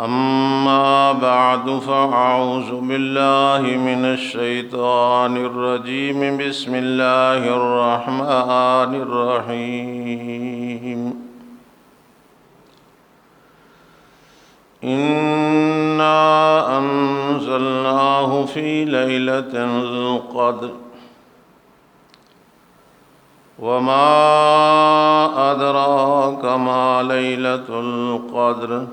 أما بعد فأعوذ بالله من الشيطان الرجيم بسم الله الرحمن الرحيم إنا أنزلناه في ليلة القدر وما أدراك ما ليلة القدر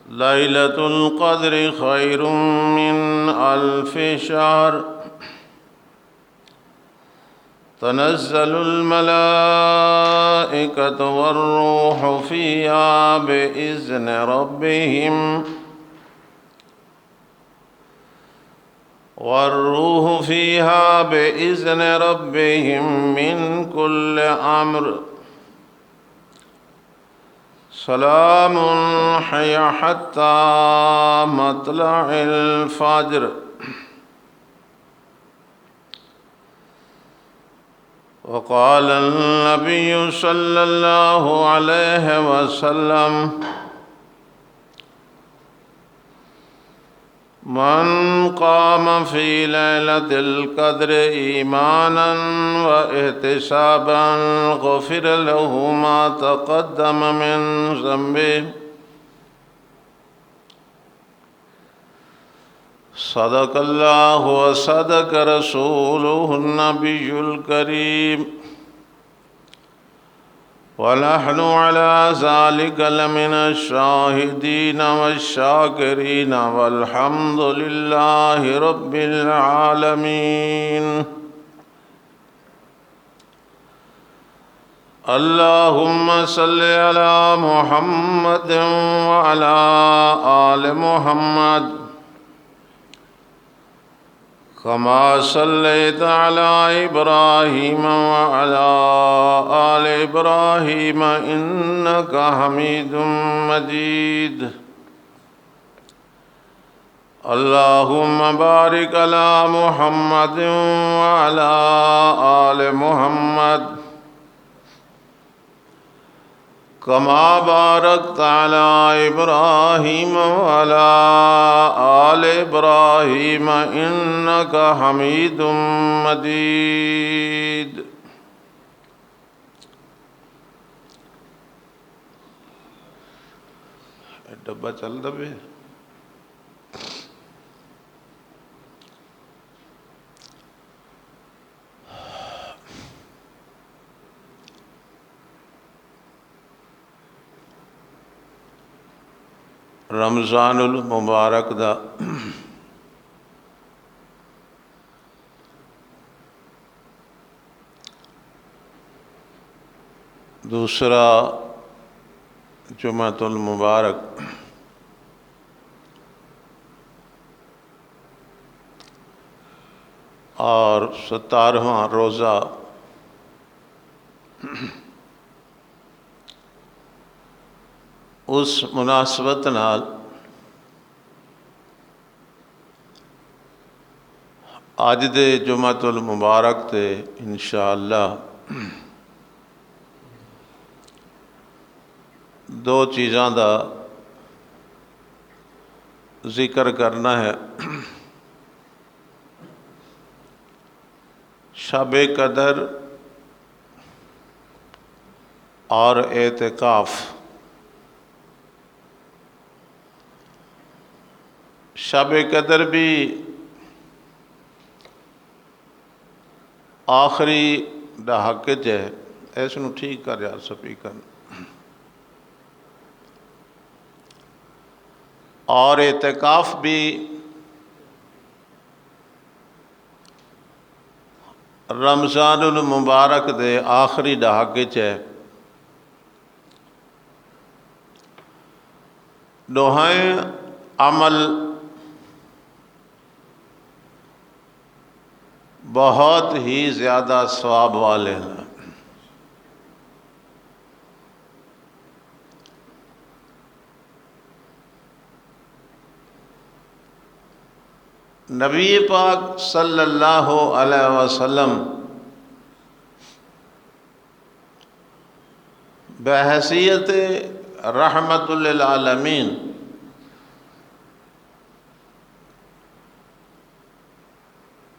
ليلة القدر خير من 1000 شهر تنزل الملائكة والروح فيها بإذن ربهم من كل أمر سلام هي حتى مطلع الفجر. وقال النبي صلى الله عليه وسلم من قام في ليلة القدر إيمانا واحتسابا غفر له ما تقدم من ذنبه. صدق الله وصدق رسوله النبي الكريم ونحن على ذلك لمن الشاهدين والشاكرين والحمد لله رب العالمين. اللهم صل على محمد وعلى آل محمد كما صليت على إبراهيم وعلى آل إبراهيم إنك حميد مجيد. اللهم بارك على محمد وعلى آل محمد كما باركت على إبراهيم وعلى آل إبراهيم إنك حميد مجيد. ڈبہ چل دبے رمضان المبارک دا دوسرا جمعۃ المبارک اور 17واں روزہ اس مناسبت نال اج دے جمعۃ المبارک تے انشاءاللہ دو چیزاں دا ذکر کرنا ہے. شب قدر اور اعتکاف. شب قدر بھی آخری دہاکے چ ہے. اس نو ٹھیک کر یار سپیکر. اور اعتکاف بھی رمضان المبارک دے آخری دہاکے چ ہے. دوہائیں عمل بہت ہی زیادہ ثواب والے ہیں. نبی پاک صلی اللہ علیہ وسلم بحیثیت رحمت للعالمین،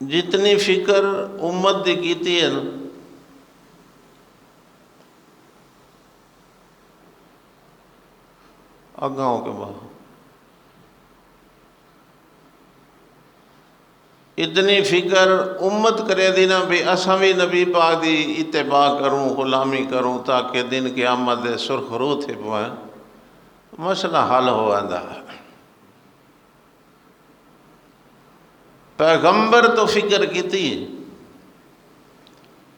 جتنی فکر امت دی کیتی ہے نا، اگاؤں کے بعد اتنی فکر امت کرے دی نا بھی اساں بھی نبی پاک دی اتباع کروں، غلامی کروں، تاکہ دن قیامت دے سرخ روح تھے پوائیں، مسئلہ حل ہو آندا۔ پیغمبر تو فکر کیتی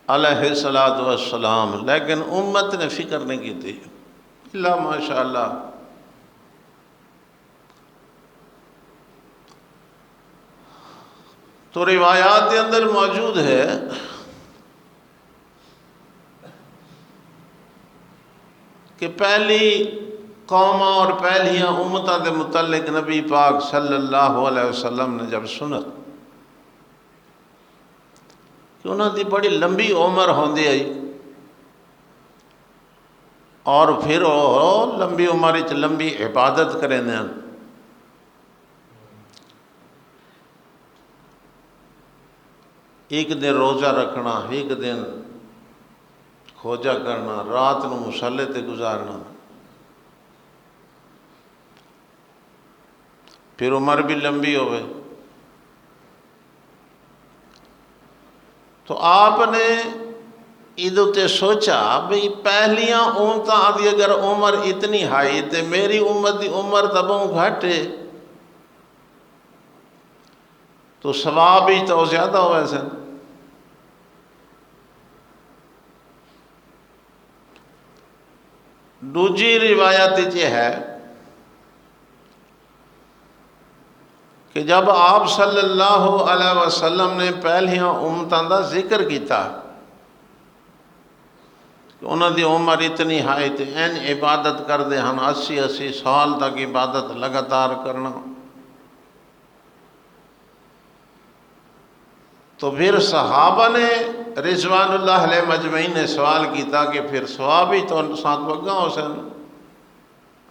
علیہ السلام، لیکن امت نے فکر نہیں کیتی، اللہ ماشاءاللہ۔ تو روایات کے اندر موجود ہے کہ پہلی قوم اور پہلیاں امتاں دے متعلق نبی پاک صلی اللہ علیہ وسلم نے جب سنا کہ انہوں دی بڑی لمبی عمر ہوندی آئی، اور پھر وہ لمبی عمر وچ لمبی عبادت کریں دیں، ایک دن روزہ رکھنا، ایک دن کھوجا کرنا، رات نو مصلے تے گزارنا، پھر عمر بھی لمبی ہوئے، تو آپ نے ادھو تے سوچا بھئی پہلیاں امتاں آدھی اگر عمر اتنی ہائی تے میری امت دی عمر تبوں گھٹے تو ثواب ہی تو زیادہ ہوئے سن۔ دوجی روایت یہ ہے کہ جب آپ صلی اللہ علیہ وسلم نے پہلیاں امتاں دا ذکر کیتا کہ انہوں دی عمر اتنی ہائی تے این عبادت کر دے ہن 80 سال تک عبادت لگاتار کرنا، تو پھر صحابہ نے رضوان اللہ علیہ مجمعین نے سوال کیتا کہ پھر ثواب ہی تو ساتھ وگاں ہو سن،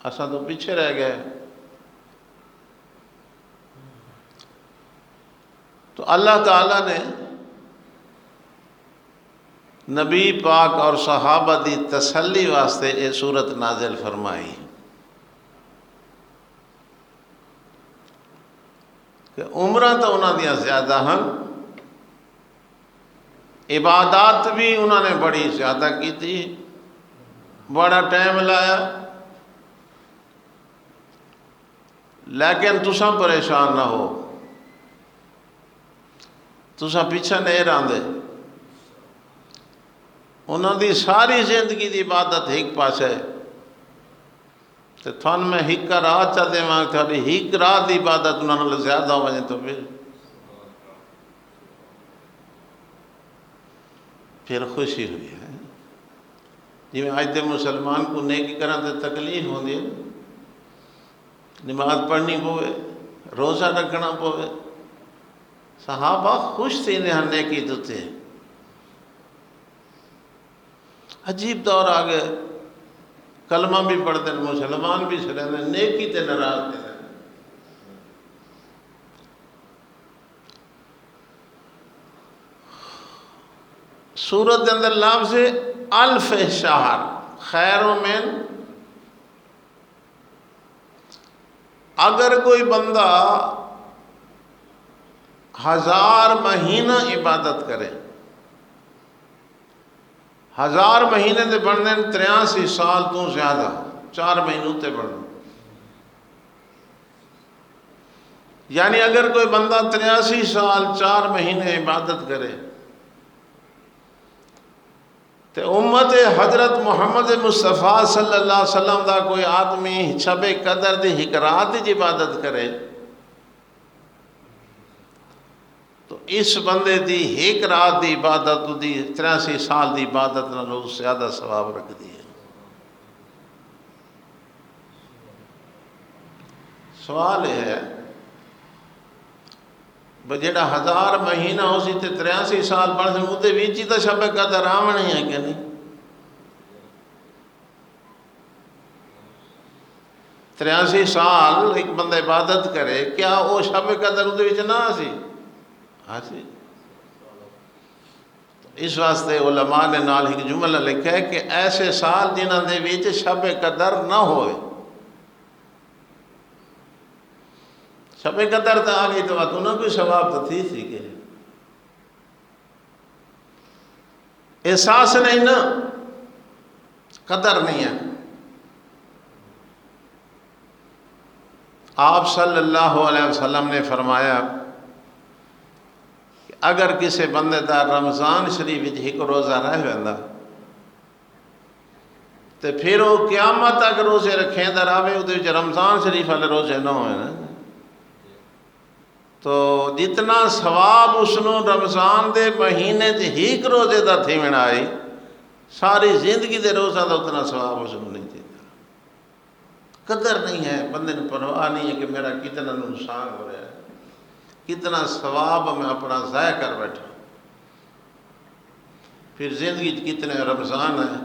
اساں تو پیچھے رہ گئے۔ تو اللہ تعالیٰ نے نبی پاک اور صحابہ دی تسلی واسطے یہ سورت نازل فرمائی کہ عمرہ تو انہوں دیا زیادہ ہیں، عبادات بھی انہوں نے بڑی زیادہ کی تھی، بڑا ٹائم لایا، لیکن تساں پریشان نہ ہو، تساں پیچھے نہیں راندے، انہوں دی ساری زندگی دی عبادت ایک پاس ہے، تو تھن میں ایک رات چاہ دے مانگ تھوڑی ایک رات دی عبادت انہوں نے زیادہ ہو جائے، تو پھر خوشی ہوئی ہے۔ جی میں آج تے مسلمان کو نیکی کرنے تے تکلیف ہوندی ہے، نماز پڑھنی پوے، روزہ رکھنا پوے، صحابہ خوش تھی انہیں نیکی دوتے، عجیب دور آگئے، کلمہ بھی پڑھتے ہیں، مسلمان بھی سلیں ہیں، نیکی تے ناراض تھے۔ سورت اندر لفظ الف شہر خیر من، اگر کوئی بندہ 1000 مہینہ عبادت کرے، 1000 مہینے دے بڑھنے 83 سال تو زیادہ، 4 مہینوں تے بڑھنے، یعنی اگر کوئی بندہ 83 سال 4 مہینے عبادت کرے تے امت حضرت محمد مصطفیٰ صلی اللہ علیہ وسلم دا کوئی آدمی شب قدر دی ایک رات دی عبادت کرے تو اس بندے دی ایک رات دی عبادت دی 83 سال دی عبادت نالوں زیادہ ثواب رکھ دی ہے۔ سوال ہے جیڑا 1000 مہینہ ہو سی تے 83 سال بڑھ سے مدے ویچی تو شب قدر آمنی ہے کہ نہیں؟ 83 سال ایک بندہ عبادت کرے، کیا وہ شب قدر اُس وچ نہ سی؟ ہاں سی۔ اس واسطے علماء نے نال ایک جملہ لکھا ہے کہ ایسے سال جنہاں دے وچ شب قدر نہ ہوئے۔ شب قدر تو آ گئی تو انہوں کوئی ثواب تو تھی سی کہ احساس نہیں نا، قدر نہیں ہے۔ آپ صلی اللہ علیہ وسلم نے فرمایا کہ اگر کسی بندے دا رمضان شریف ایک روزہ رہ ویندا تو پھر وہ قیامت تک روزے رکھیں در آوے وہ رمضان شریف والے روزے نہ ہوئے نا، تو جتنا ثواب اس نو رمضان دے مہینے تے ایک روزے دا تھی میں آئی، ساری زندگی دے روزہ دا اتنا ثواب اس نو نہیں تھی۔ قدر نہیں ہے، بندے نے پرواہ نہیں ہے کہ میرا کتنا نقصان ہو رہا ہے، کتنا ثواب میں اپنا ضائع کر بیٹھا۔ پھر زندگی کتنے رمضان ہے،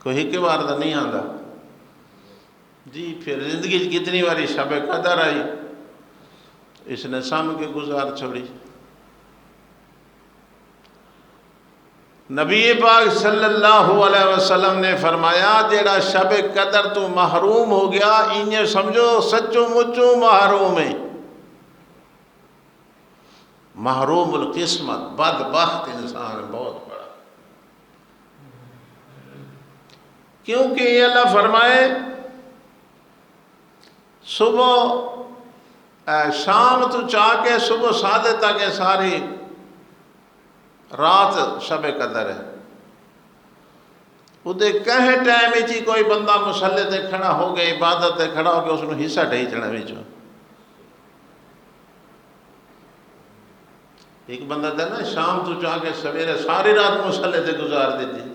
کوئی ایک بار تو نہیں آتا جی۔ پھر زندگی کتنی باری شب قدر آئی، اس نے سام کے گزار چھوڑی۔ نبی پاک صلی اللہ علیہ وسلم نے فرمایا جیڑا شب قدر تو محروم ہو گیا، انہیں سمجھو سچو مچو محروم ہے، محروم القسمت، بدبخت انسان بہت بڑا۔ کیونکہ یہ اللہ فرمائے صبح شام تو چاہ کے صبح سادے تک ساری رات شب قدر ہے۔ ادھے کہیں ٹائم ہی کوئی بندہ مسلے تے کھڑا ہو گئے، عبادت تے کھڑا ہو گئے، اس نے حصہ ڈھائی چڑھا وچوں۔ ایک بندہ تھا نا شام تو چاہ کے سویرے ساری رات مسلے تے گزار دیتی۔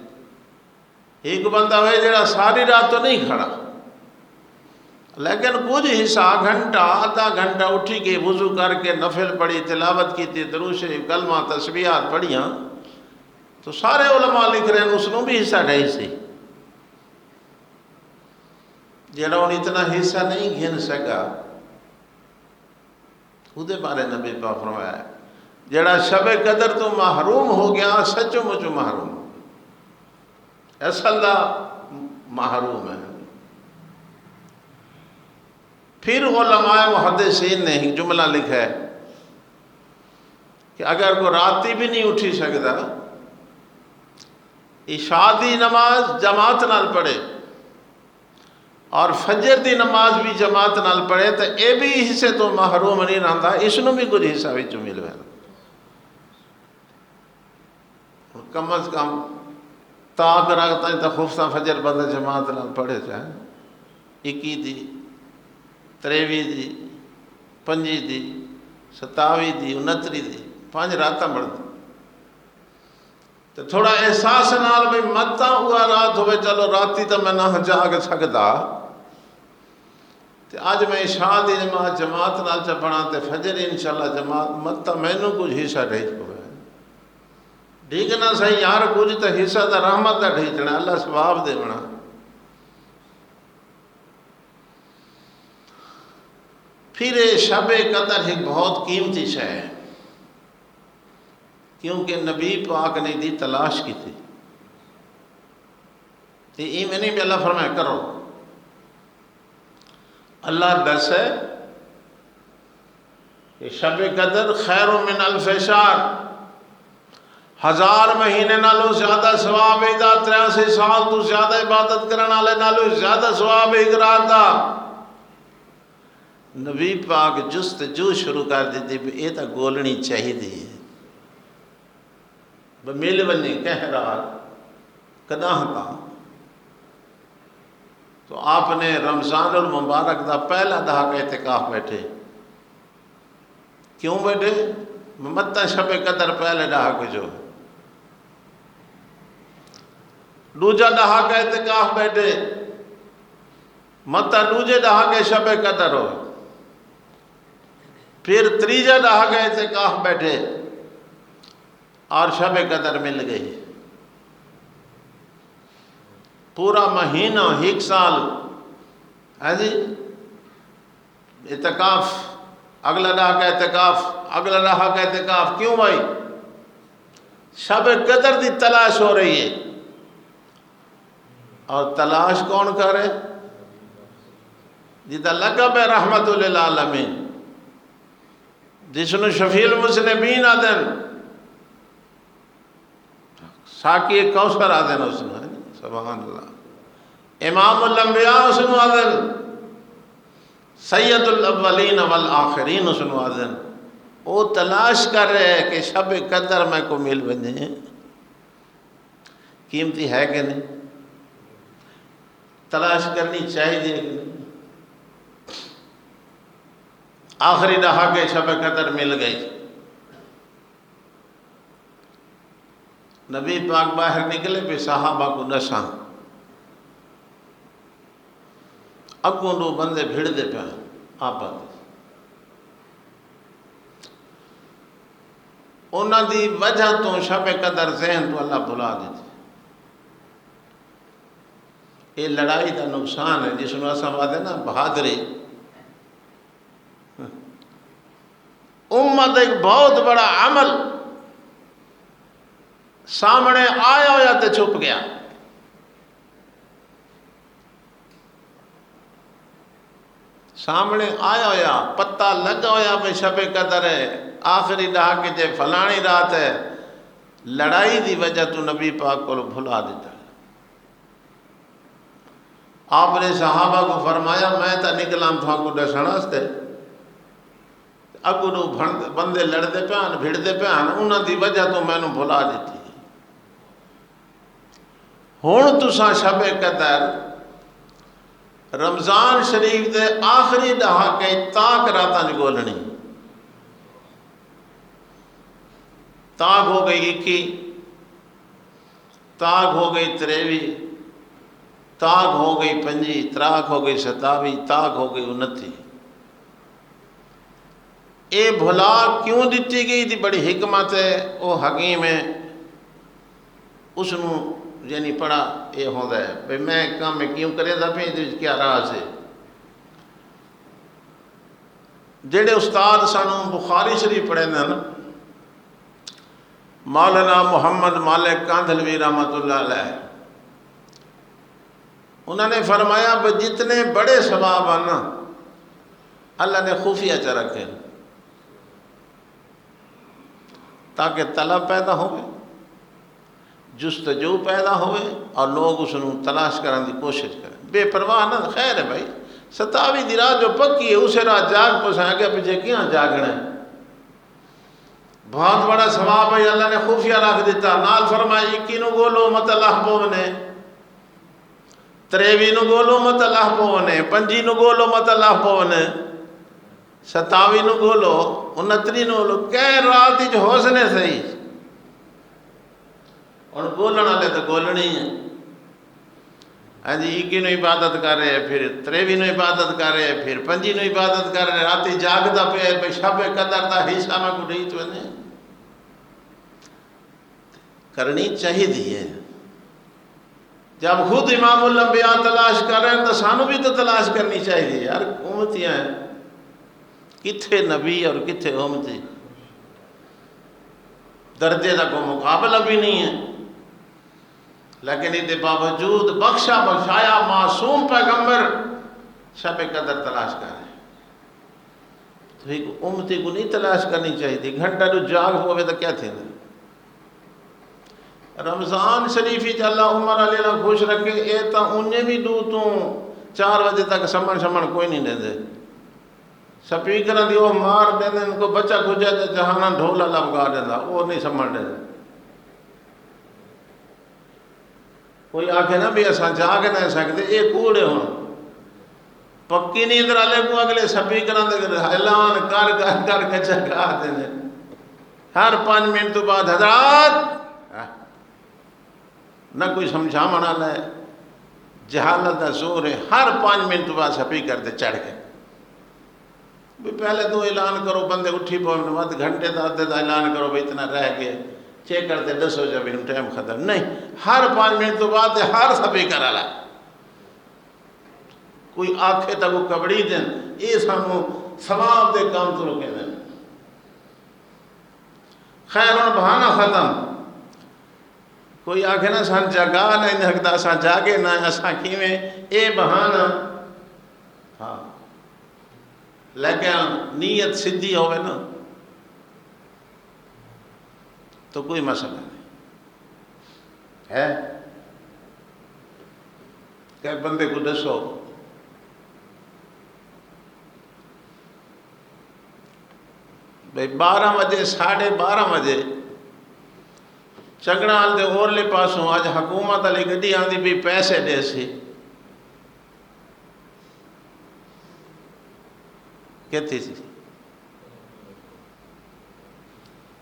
ایک بندہ ہوئے جڑا ساری رات تو نہیں کھڑا، لیکن کچھ حصہ گھنٹہ آدھا گھنٹہ اٹھی کے وضو کر کے نفل پڑھی، تلاوت کی تھی، درود شریف کلمہ تسبیحات پڑھیاں، تو سارے علماء لکھ رہے ہیں اس نے بھی حصہ ڈھائی سی۔ جڑا ان اتنا حصہ نہیں گھن سکا، خودے بارے نبی پاک فرمایا ہے جڑا شب قدر تو محروم ہو گیا، سچو مچو محروم، اصل دا محروم ہے۔ پھر علماء محدثین نے ایک جملہ لکھا ہے کہ اگر کوئی راتی بھی نہیں اٹھی سکتا، عشاء دی نماز جماعت نال پڑھے اور فجر دی نماز بھی جماعت نال پڑھے تو اے بھی حصے تو محروم نہیں رہتا، اس نو بھی کچھ حصہ وچوں مل ویندا۔ کم از کم تاک رکھتا ہے تو خفتہ فجر بندہ جماعت نال پڑھے چاہے 21 دی، 23 دی، 25 دی، 27 دی، 29 دی، 5 راتاں بڑھتی تو تھوڑا احساس نال بھی متا ہوا رات ہوئے، چلو راتی تو میں نہ جاگ سکتا، تو آج میں عشاء دی نماز جماعت نال چا پڑھا تے فجر انشاءاللہ جماعت متا مینوں کچھ حصہ ڈھیچ ہوئے ٹھیک نہ صحیح یار، کچھ تو حصہ دا رحمت دا ڈھیچنا، اللہ ثواب دے بنا۔ پھر شب قدر ایک بہت قیمتی شے ہے، کیونکہ نبی پاک نے دی تلاش کی تھی۔ یہ میں نہیں بھی اللہ فرمائے کرو، اللہ دس ہے کہ شب قدر خیر من الف شہر، 1000 مہینے نالوں زیادہ ثواب ہے، 83 سال تو زیادہ عبادت کرنے والے نالوں زیادہ ثواب ہے ایک رات دا۔ نبی پاک جستجو شروع کر دیتی بھی یہ تو گولنی چاہیے دی مل بنی کہہ رہا کداں تا، تو آپ نے رمضان المبارک دا پہلا دہاک اعتکاف بیٹھے۔ کیوں بیٹھے؟ متا شب قدر پہلے دہاک جو دوجا دہاک اعتکاف بیٹھے، متا دوجے دہاک شب قدر ہو، پھر تریجا دہاک اعتکاف بیٹھے اور شب قدر مل گئی۔ پورا مہینہ ایک سال ہے جی اعتکاف، اگلا راہ کا اعتکاف، اگلا راہ کا اعتکاف، کیوں بھائی؟ شب قدر دی تلاش ہو رہی ہے، اور تلاش کون کرے؟ جدا لقب ہے رحمت للعالمین، جس نے شفیع المذنبین آدن، ساقی کوثر آدن اس نے، سبحان اللہ، امام الانبیاء اس نے آدن، سید الاولین والآخرین اس نے آدن، وہ تلاش کر رہے ہیں کہ شب قدر میں کو مل بنے، قیمتی ہے کہ نہیں؟ تلاش کرنی چاہیے کہ نہیں؟ آخری رہا کے شب قدر مل گئی، نبی پاک باہر نکلے پہ صحابہ کو نشاں اگوں دو بندے بھیڑ دے پہ آپ انہاں دی وجہ تو شب قدر ذہن تو اللہ بھلا دیتے، یہ لڑائی کا نقصان ہے جس میں اساں وعدے نا بہادری، امت ایک بہت بڑا عمل سامنے آیا ہویا تے چھپ گیا، سامنے آیا ہویا پتہ لگا ہویا پہ شب قدر ہے، آخری رات کے جے فلانی رات ہے، لڑائی دی وجہ تو نبی پاک کو بھلا دیتا ہے۔ آپ نے صحابہ کو فرمایا میں تا نکلام تھا کو دسن واسطے، اگو نو بندے لڑتے پہن بھیڑتے پہن، انہاں دی وجہ تو میں نے بھلا دیتی۔ ہن تساں شب قدر رمضان شریف دے آخری دہاکے تاک راتاں گولنی، تاک ہو گئی 21، تاک ہو گئی 23، تاک ہو گئی 25، تراک ہو گئی 27، تاک ہو گئی 29۔ اے بھلا کیوں دیتی گئی تھی؟ بڑی حکمت ہے، وہ حکیم ہے، اس نو یعنی پڑھا یہ ہوتا ہے بھئی میں کام میں کیوں کرے دا پہ کیا راز ہے۔ جڑے استاد سانوں بخاری شریف پڑھے نا، مولانا محمد مالک کاندھلوی رحمت اللہ علیہ، انہوں نے فرمایا کہ جتنے بڑے ثواب ہیں نا اللہ نے خفیہ چ رکھے تاکہ طلب پیدا ہوئے، جستجو پیدا ہوئے، اور لوگ اس کو تلاش کرنے کی کوشش کریں۔ بے پرواہ نہ، خیر ہے بھائی 27 دی رات جو پکی ہے اسے رات جاگ پسائیں گے، پیچھے کیاں جاگنا ہے؟ بہت بڑا ثواب ہے، اللہ نے خفیہ رکھ دیتا۔ نال فرمایا 21 نو گولو مت اللہ پونے، 23 نو گولو مت اللہ پونے، 25 نو گولو مت اللہ پونے، 27 نو گولو، 29 نو گولو، کہہ رات جو حوصلے صحیح اور گولن والے تو گولنی ہیں۔ ہاں جی 21 نو عبادت کر رہے، پھر 23 نو عبادت کر رہے، پھر 25 نو عبادت کر رہے، راتی جاگتا پہ شب قدر دا حصہ میں کو نہیں تو نہیں کرنی چاہیے دی ہے۔ جب خود امام الانبیاء تلاش کر رہے ہیں تو سانو بھی تو تلاش کرنی چاہیے یار۔ امتیاں ہیں کتھے نبی اور کتھے امتی، درجے کا کوئی مقابلہ بھی نہیں ہے، لیکن اس کے باوجود بخشا بخشایا معصوم پیغمبر شب قدر تلاش کر رہے ہیں۔ تو ایک امتی کو نہیں تلاش کرنی چاہیے تھی، گھنٹہ جو جاگ ہوئے تو کیا تھے؟ رمضان شریفی چ اللہ عمر علی اللہ خوش رکھے، اے تا انہیں بھی دو تو 4 بجے تک سمن کوئی نہیں دے دے، سپیکر دی وہ مار دے دے، ان کو بچہ کھجا دے جہانا ڈھولا لبگا دے دا، وہ نہیں سمجھ دے دے۔ کوئی آکھے نا بھی ایسا جاگ نہیں سکتے، یہ کوڑے ہوں پکی نیند والے کو اگلے سپیکر دے اعلان کر کر کر کے چکا دے دے، ہر 5 منٹ تو بعد حضرات نہ کوئی سمجھا منا لے، جہالت کا زور ہے، ہر 5 منٹ بعد سپیکر دے چڑھ گئے بھی پہلے تو اعلان کرو، بندے اٹھی پہنچ مت گھنٹے دا آدھے دا اعلان کرو بھی اتنا رہ گئے، چیک کرتے 10 ہو جب انہوں ٹائم ختم نہیں، ہر 5 منٹ تو بعد ہر سپیکر آلا کوئی آکھے تا کو کبڑی دیں یہ سانو ثواب دے کام تو روکے دیں خیر ہن بہانہ ختم کوئی آکھے نا سان جگہ نہیں ہکدا سان جاگے نہ اساں کیویں اے بہانہ ہاں لیکن نیت سدھی ہوئے نا تو کوئی مسئلہ نہیں ہے کہ بندے کو دسو بھئی 12 بجے 12:30 بجے چنگڑال دے اورلے پاسوں آج حکومت علی گڈی آندی بھی پیسے دے سی کہتی سی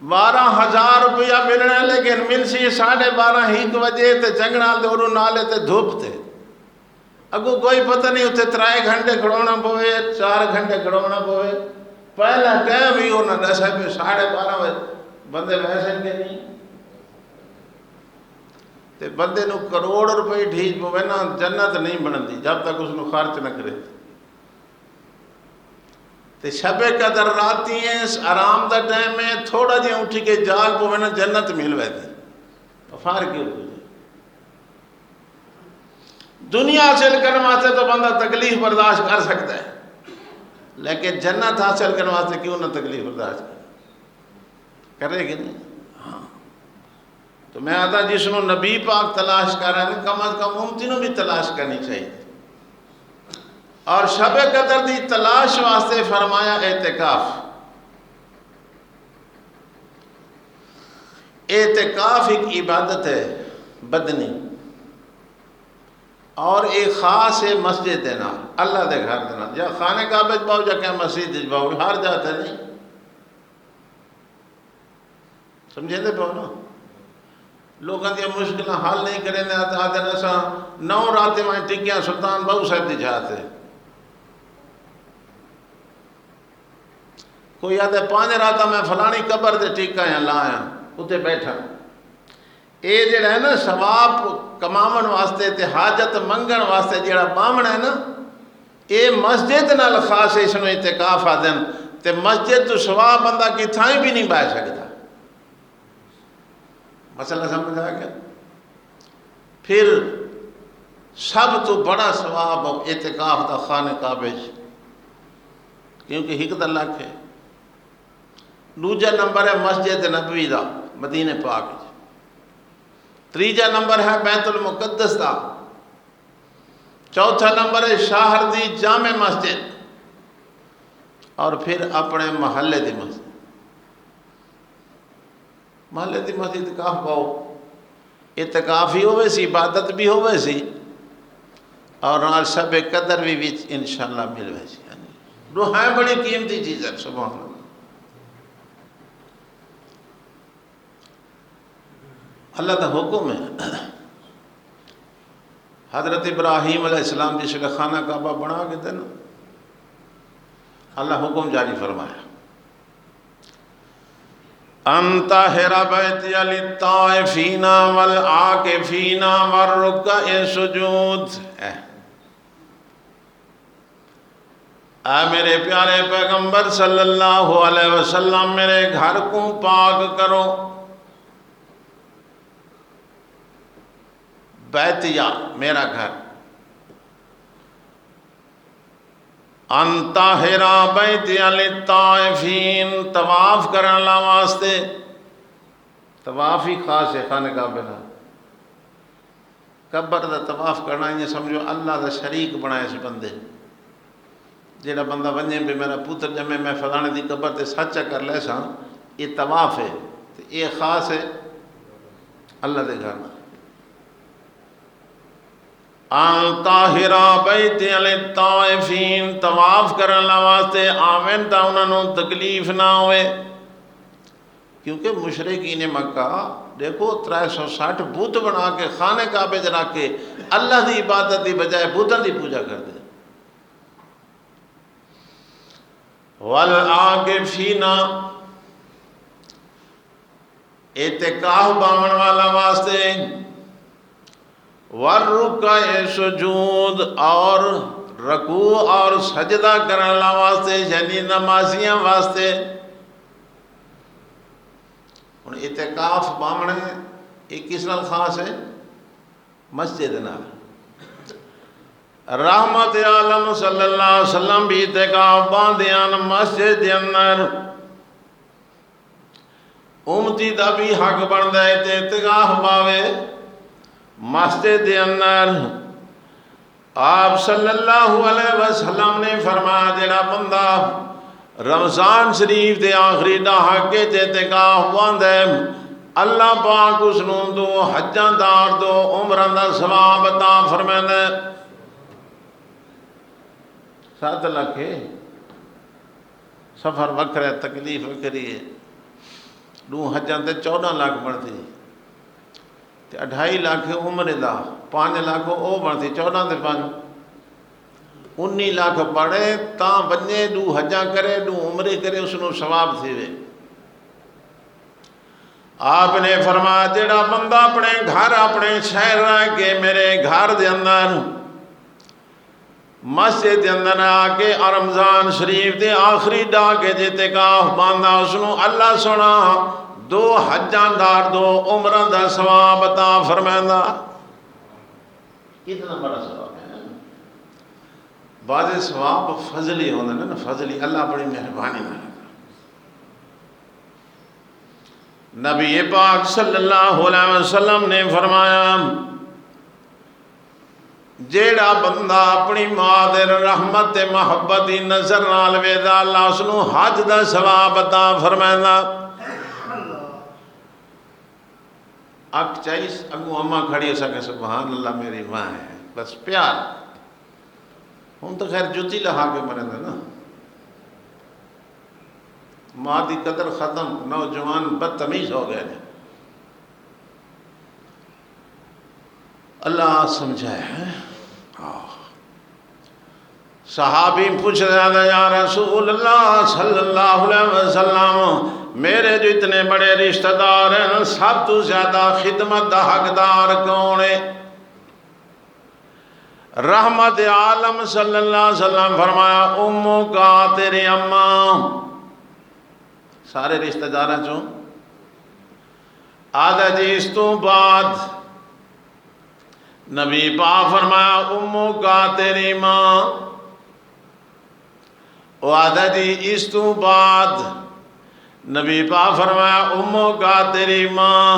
12,000 روپیہ ملنا لیکن مل سی 12:30 1 بجے تے چنگڑال دے اوروں نالے تے دھوپ تے اگو کوئی پتہ نہیں اتنے 3 گھنٹے کھڑونا پوے 4 گھنٹے کھڑونا پوے پہلا ٹائم ہی انہوں نے دسا پہ 12:30 بجے بندے ویسے کے نہیں تے بندے نو کروڑ روپے ڈھیج پوے نا جنت نہیں بنتی جب تک اس نو خرچ نہ کرے تے شب قدر راتی ہیں آرام دا ٹائم ہے تھوڑا جہاں اٹھی کے جاگ پوے نا جنت مل ویتی فرق کیوں ہو جائے دنیا حاصل کرنے واسطے تو بندہ تکلیف برداشت کر سکتا ہے لیکن جنت حاصل کرنے واسطے کیوں نہ تکلیف برداشت کرے گی نہیں ہاں تو میں آتا جس نو نبی پاک تلاش کر رہے ہیں کم از کم ممتنوں بھی تلاش کرنی چاہیے اور شب قدر دی تلاش واسطے فرمایا اعتکاف اعتکاف ایک عبادت ہے بدنی اور ایک خاص ہے مسجد دینا اللہ دے گھر دینا یا خانے کعبہ باؤ یا کہ مسجد باؤ ہر جاتا نہیں سمجھے دے پاؤ نا لوگوں دیا مشکل حل نہیں کریں دے آتے نسا 9 راتے میں ٹکیاں سلطان بہو صاحب دی جاتے کوئی آدھے 5 راتا میں فلانی قبر دے ٹکا یا لایا اتے بیٹھا اے جڑا ہے نا ثواب کماون واسطے تے حاجت منگن واسطے جڑا بامن ہے نا اے مسجد نال خاص اس نو اعتکاف آدن تے مسجد تو ثواب بندہ کی تھائیں بھی نہیں بائے سکتا مسئلہ سمجھ آ گیا پھر سب تو بڑا ثواب اعتکاف دا خانہ کعبہ کیونکہ 1 لاکھ ہے دوجا نمبر ہے مسجد نبوی دا مدینہ پاک تیجا نمبر ہے بیت المقدس دا چوتھا نمبر ہے شہر دی جامع مسجد اور پھر اپنے محلے دی مسجد محلے دی مسجد اعتکاف پاؤ اعتکاف ہی ہوئے سی عبادت بھی ہوئے سی اور نال شب قدر بھی انشاءاللہ ملوے سی روحیں بڑی قیمتی چیز ہے سبحان اللہ اللہ کا حکم ہے حضرت ابراہیم علیہ السلام جس کا خانہ کعبہ بنا کے دینا اللہ حکم جاری فرمایا ان طاہر بیتی للطائفین والعاکفین والرکع السجود اے میرے پیارے پیغمبر صلی اللہ علیہ وسلم میرے گھر کو پاک کرو بیتیہ میرا گھر ان طاہر بیتی للطائفین طواف کرنا واسطے طواف ہی خاص ہے خانہ کعبہ نال قبر دا طواف کرنا یہ سمجھو اللہ دا شریک بنائے اس بندے جیڑا بندہ ونجے بھی میرا پوتر جمے میں فلانے دی قبر تے سچا کر لے ساں یہ طواف ہے یہ خاص ہے اللہ دے گھر ان طاہر بیت للطائفین طواف کرنا واسطے آمن تا انہوں نے تکلیف نہ ہوئے کیونکہ مشرقین مکہ دیکھو 360 بت بنا کے خانہ کعبے جا کے اللہ دی عبادت دی بجائے بتوں دی پوجا کر دے والعاکفین اعتکاف باون والا واسطے والرکع سجود اور رکوع اور سجدہ کرنا واسطے یعنی نمازیاں واسطے ہن اعتکاف باونا یہ کس نال خاص ہے؟ مسجد نال۔ رحمت عالم صلی اللہ علیہ وسلم بھی اعتکاف باندیاں مسجد دے اندر، امتی دا بھی حق بندا ہے تے اعتکاف باوے مسجد دے اندر۔ آپ صلی اللہ علیہ وسلم نے فرمایا جڑا بندہ رمضان شریف دے آخری دہاکے تے اعتکاف باندے اللہ پاک اس نوں دو حجاں دا اور دو عمراں دا ثواب عطا فرمائندا ہے۔ 7 لاکھ سفر وکھرا تکلیف وکھری ہے، 2 حجاں تے 14 لاکھ بنتی تے 2.5 لاکھ عمرے دا 5 لاکھ او بنتی 14 تے 5 19 لاکھ پڑھے تاں ونجے 2 حجاں کرے 2 عمرے کرے اس نوں ثواب تھی وے۔ آپ نے فرمایا جڑا بندہ اپنے گھر اپنے شہر رہ کے میرے گھر دے اندر مسجد دے اندر آ کے رمضان شریف دے آخری ڈاکے دے اعتکاف باندھا اس نوں اللہ سونا 2 حجاں دا 2 عمراں دا ثواب عطا فرمائندا۔ کتنا بڑا ثواب ہے۔ بعض ثواب فضلی ہوندے نا، فضلی اللہ بڑی مہربانی نال۔ نبی پاک صلی اللہ علیہ وسلم نے فرمایا جیڑا بندہ اپنی ماں دے رحمت تے محبت دی نظر نال ویدا اللہ اس نوں حج دا ثواب عطا فرمائندا۔ اک چائیس اگوں اماں کھڑی ہو سکے سبحان اللہ میری ماں ہے بس پیار، ہن تو خیر جتی لہا کے مرندے نا، ماں دی قدر ختم، نوجوان بدتمیز ہو گئے ہیں۔ اللہ سمجھائے ہیں۔ صحابی پوچھ رہا تھا یا رسول اللہ صلی اللہ علیہ وسلم میرے جو اتنے بڑے رشتہ دار ہیں سب تو زیادہ خدمت دا حقدار کون ہے؟ رحمت عالم صلی اللہ علیہ وسلم فرمایا امو کا تیری اماں۔ سارے رشتہ داراں چوں آدھا جی اس تو بعد نبی پاک فرمایا امو کا تیری ماں، او آدھا جی اس تو بعد نبی پاک فرمایا امو کا تیری ماں،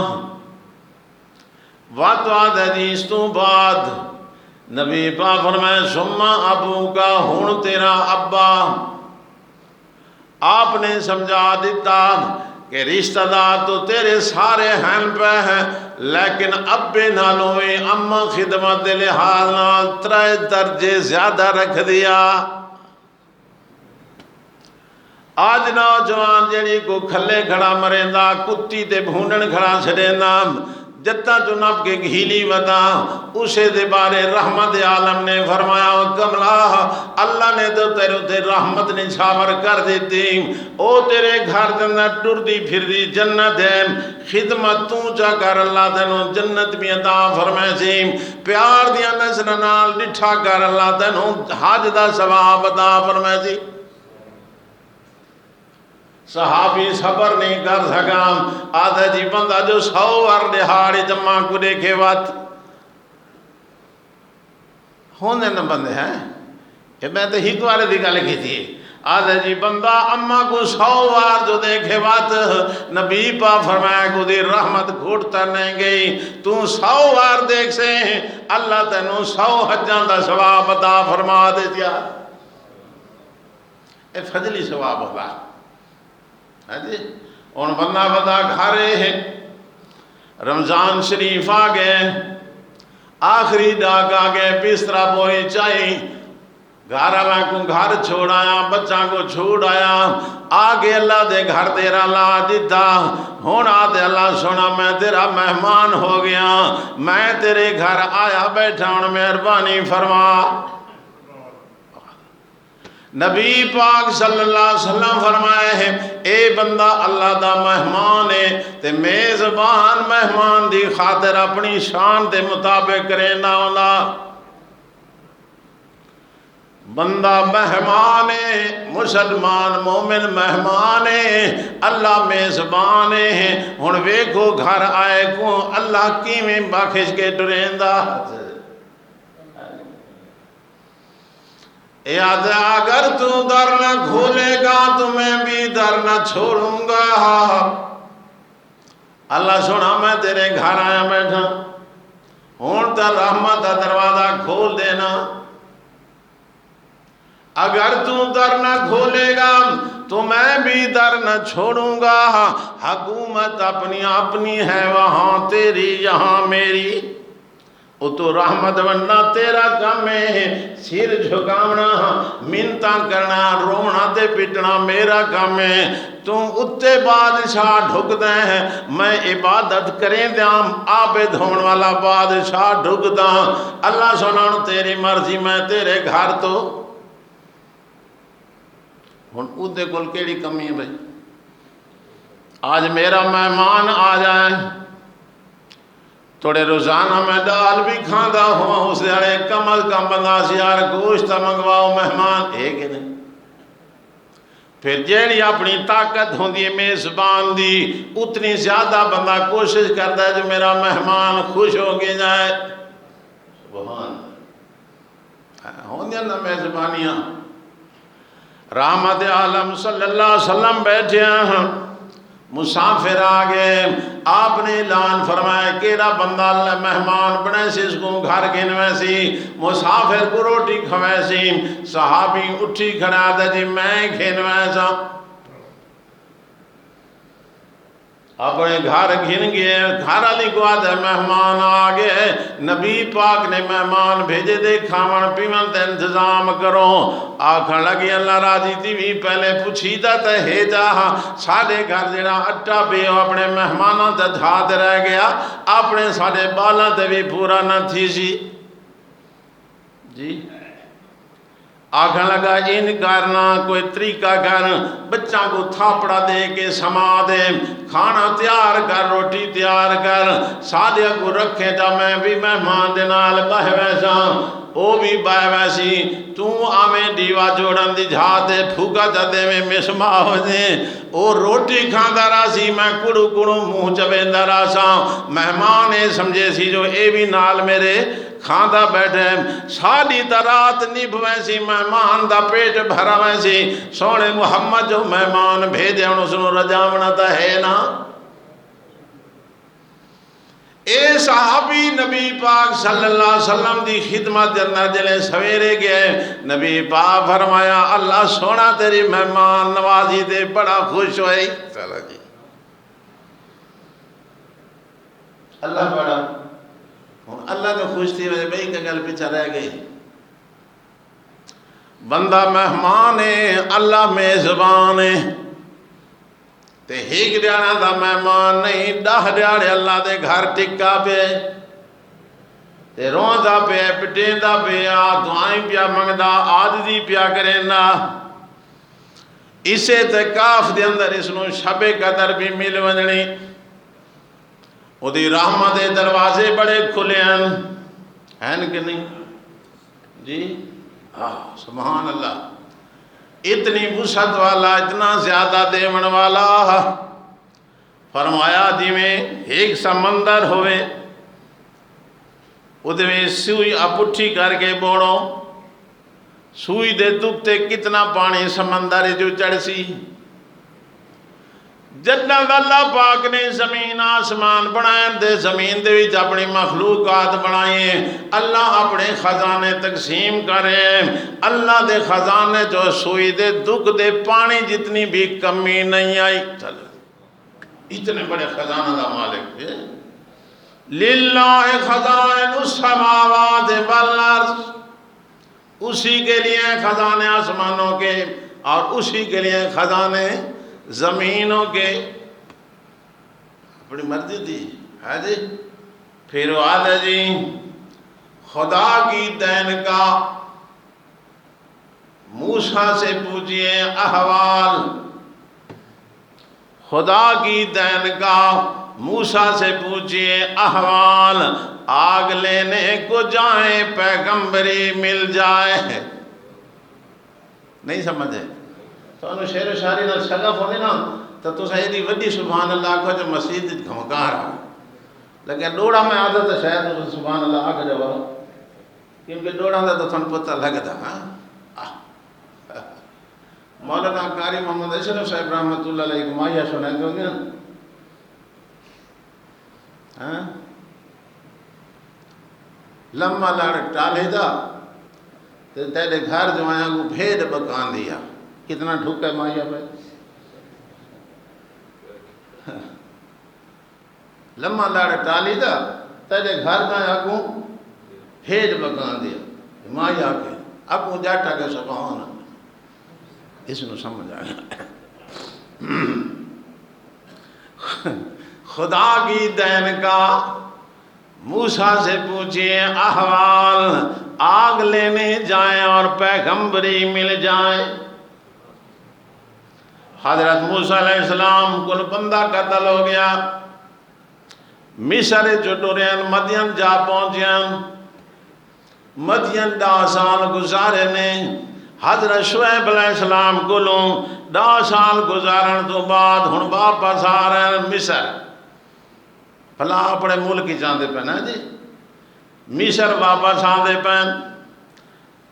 واتو آدھا جی اس تو بعد نبی پاک فرمایا سما ابو کا ہون تیرا ابا۔ آپ نے سمجھا دیتا کہ رشتہ دار تو تیرے سارے ہیں پہ ہیں لیکن ابے نالوں میں اماں خدمت دے لحاظ نال 3 درجے زیادہ رکھ دیا۔ آج نوجوان جڑی کو کھلے کھڑا مریندا کتی تے بھونڈن کھڑا چھڑیندا جتا تو نب کے گھیلی ودا اسے دے بارے رحمت عالم نے فرمایا کملا اللہ نے تو تیرے رحمت نے چھاور کر دیتی، او تیرے گھر دن ٹر دی پھر دی جنت ہے، خدمت تو چا کر اللہ تینوں جنت بھی عطا فرمائے سی، پیار دیا نظر نال ڈٹھا کر اللہ تینوں حج دا ثواب عطا فرمائے سی۔ صحابی صبر نہیں کر سکا، آدھا جی بندہ جو 100 وار دہاڑی جمع کو دیکھے وقت ہونے نہ بندے ہیں یہ میں تو ہی کوارے دی گالے کی تھی۔ آدھا جی بندہ اماں کو 100 وار جو دیکھے وقت نبی پاک فرمایا کو دی رحمت گھوٹتا نہیں گئی، تو 100 وار دیکھ سے اللہ تینوں 100 حجان دا ثواب عطا فرما دے دیا۔ اے فضلی ثواب ہوگا ان بندہ بندہ گھارے ہیں۔ رمضان شریف آگئے، آخری ڈاک آگئے، بسترہ بوئی چاہی گھارہ میں کو گھر چھوڑ آیا، بچہ کو چھوڑ آیا، آگے اللہ دے گھر تیرا لا دیتا، ہونا دے اللہ سونا میں تیرا مہمان ہو گیا، میں تیرے گھر آیا بیٹھا ہوں مہربانی فرما۔ نبی پاک صلی اللہ علیہ وسلم فرمائے ہیں اے بندہ اللہ دا مہمان ہے تے میزبان مہمان دی خاطر اپنی شان دے مطابق کرے نہ ہونا۔ بندہ مہمان ہے، مسلمان مومن مہمان ہے، اللہ میزبان ہے۔ ہن ویکھو گھر آئے کو اللہ کیویں بخش کے ٹریندا، یاد اگر تو در نہ کھولے گا تو میں بھی در نہ چھوڑوں گا۔ اللہ سونا میں تیرے گھر آیا بیٹھا، ہون تا رحمت کا دروازہ کھول دینا۔ اگر تو در نہ کھولے گا تو میں بھی در نہ چھوڑوں گا۔ حکومت اپنی اپنی ہے وہاں تیری یہاں میری، او تو رحمت بننا تیرا کام ہے، سر جھکاونا منتاں کرنا رونا تے پٹنا میرا کام ہے۔ تم اتے بادشاہ ڈھک دے ہیں، میں عبادت کریں دیاں عابد ہون والا بادشاہ ڈھک داں۔ اللہ سنانو تیری مرضی میں تیرے گھر تو ہن اودے کول کیڑی کمی ہے بھائی؟ آج میرا مہمان آ جائے تھوڑے روزانہ میں دال بھی کھاندا ہوا، اس دیڑے کم از کم بندہ یار گوشت منگواؤ مہمان ہے کہ نہیں؟ پھر جیڑی اپنی طاقت ہوندی ہے میزبان دی اتنی زیادہ بندہ کوشش کرتا ہے جو میرا مہمان خوش ہو کے جائے۔ سبحان ہوندی نا میزبانیاں۔ رحمت عالم صلی اللہ علیہ وسلم بیٹھے ہیں، مسافر آگئے، آپ نے اعلان فرمایا کیڑا بندہ اللہ مہمان بنے سی اس کو گھر گھنوے سی، مسافر کو روٹی کھوے سی۔ صحابی اٹھی کھڑا دے جی میں گھنوے سا، اپنے گھر گھن گئے، گھر علی کو آدھے مہمان آگئے، نبی پاک نے مہمان بھیجے دے کھاون پیون تے انتظام کرو۔ آکھن لگی اللہ راضی تھی بھی پہلے پوچھیتا تے ہے جاہاں ساڑھے گھر جڑا اٹھا پہ اپنے مہمانوں تے دھات رہ گیا، اپنے ساڑھے بالاں تے بھی پورا نہ تھی سی جی۔ آکھن لگا ان کرنا کوئی طریقہ کر، بچہ کو تھاپڑا دے کے سما دے، کھانا تیار کر، روٹی تیار کر، سادھیا کو رکھے جا میں بھی مہمان دے نال بہ ویسا، او بھی بہ ویسی، تو آمیں دیوا جوڑن دی جھاتے پھوکا جاتے میں مسما ہو دے، او روٹی کھاندہ راسی میں کڑو کڑو منہ چبیندہ راسا، مہمان سمجھے سی جو اے بھی نال میرے کھاندہ بیٹھے، ساڑھی ترات نبھ ویسی مہمان دا پیٹ بھرا ویسی، سونے محمد جو مہمان بھیجے انہوں سنو رجامنا تا ہے نا۔ اے صحابی نبی پاک صلی اللہ علیہ وسلم دی خدمت جنہ جلے سویرے گئے، نبی پاک فرمایا اللہ سونا تیری مہمان نوازی دے بڑا خوش ہوئی۔ چلا جی اللہ بڑا اللہ تو خوش تھی وجہ بھئی کہ گل پیچھا رہ گئی، بندہ مہمان ہے اللہ میزبان ہے، تے ہیک دیانا دا مہمان نہیں، 10 دیاڑے اللہ دے گھر ٹکا پہ تے روندہ پہ پٹیندہ پہ دعائیں پیا منگدہ عادتی پیا کریندا، اسے اعتکاف دے اندر اس نو شب قدر بھی مل ونجنی، او دی رحمت دروازے بڑے کھلے ہیں کہ نہیں جی؟ سبحان اللہ، اتنی وسعت والا اتنا زیادہ دیون والا، فرمایا دی میں ایک سمندر ہوئے ادھے میں سوئی اپٹھی کر کے بوڑو، سوئی دے دکھتے کتنا پانی سمندر جو چڑھ سی، جتنا اللہ پاک نے زمین آسمان بنائیں دے زمین دے وچ اپنی مخلوقات بنائیں، اللہ اپنے خزانے تقسیم کریں، اللہ دے خزانے جو سوئی دے دکھ دے پانی جتنی بھی کمی نہیں آئی، چل اتنے بڑے خزانہ دا مالک ہے۔ للہ خزائن السماوات والارض، اسی کے لیے خزانے آسمانوں کے اور اسی کے لیے خزانے زمینوں کے، اپنی مرضی تھی ہے جی۔ پھر وہ آدھا جی خدا کی دین کا موسیٰ سے پوچھئے احوال، خدا کی دین کا موسیٰ سے پوچھئے احوال، آگ لینے کو جائیں پیغمبری مل جائے، نہیں سمجھے تو انہوں شعر و شاعری نال شغف ہونے نا تو تسا ایڈی وڈی سبحان اللہ آکھو جو مسجد گھمکار آ لیکن ڈوڑا میں آدھا تو شاید سبحان اللہ آکھ جو کیونکہ ڈوڑا دا تو تھن پتہ لگتا ہاں مولانا قاری محمد اشرف صاحب رحمۃ اللہ علیہ مایا سنے تو گیا ہاں لمبا لڑ ٹالے دا تو تیرے گھر جو آیا کو بھیڑ بکان دیا کتنا ڈھک ہے مایا پہ لمبا لڑ ٹالی دا تیرے گھر جو آیا کو بھیڑ بکان دیا مایا کے اب کو جاٹا کے سبحان اس نے سمجھ آیا خدا کی دین کا موسیٰ سے پوچھیں احوال آگ لینے جائیں اور پیغمبری مل جائیں حضرت موسیٰ علیہ السلام کل بندہ قتل ہو گیا مصر جو ٹورین مدین جا پہنچیں مدین 10 سال گزارے نے حضرت شعیب علیہ السلام کو لوں 10 سال گزارن تو بعد ہن واپس آ رہے ہیں مصر بھلا اپنے ملک ہی جاندے پہ نا جی مصر واپس آندے پہ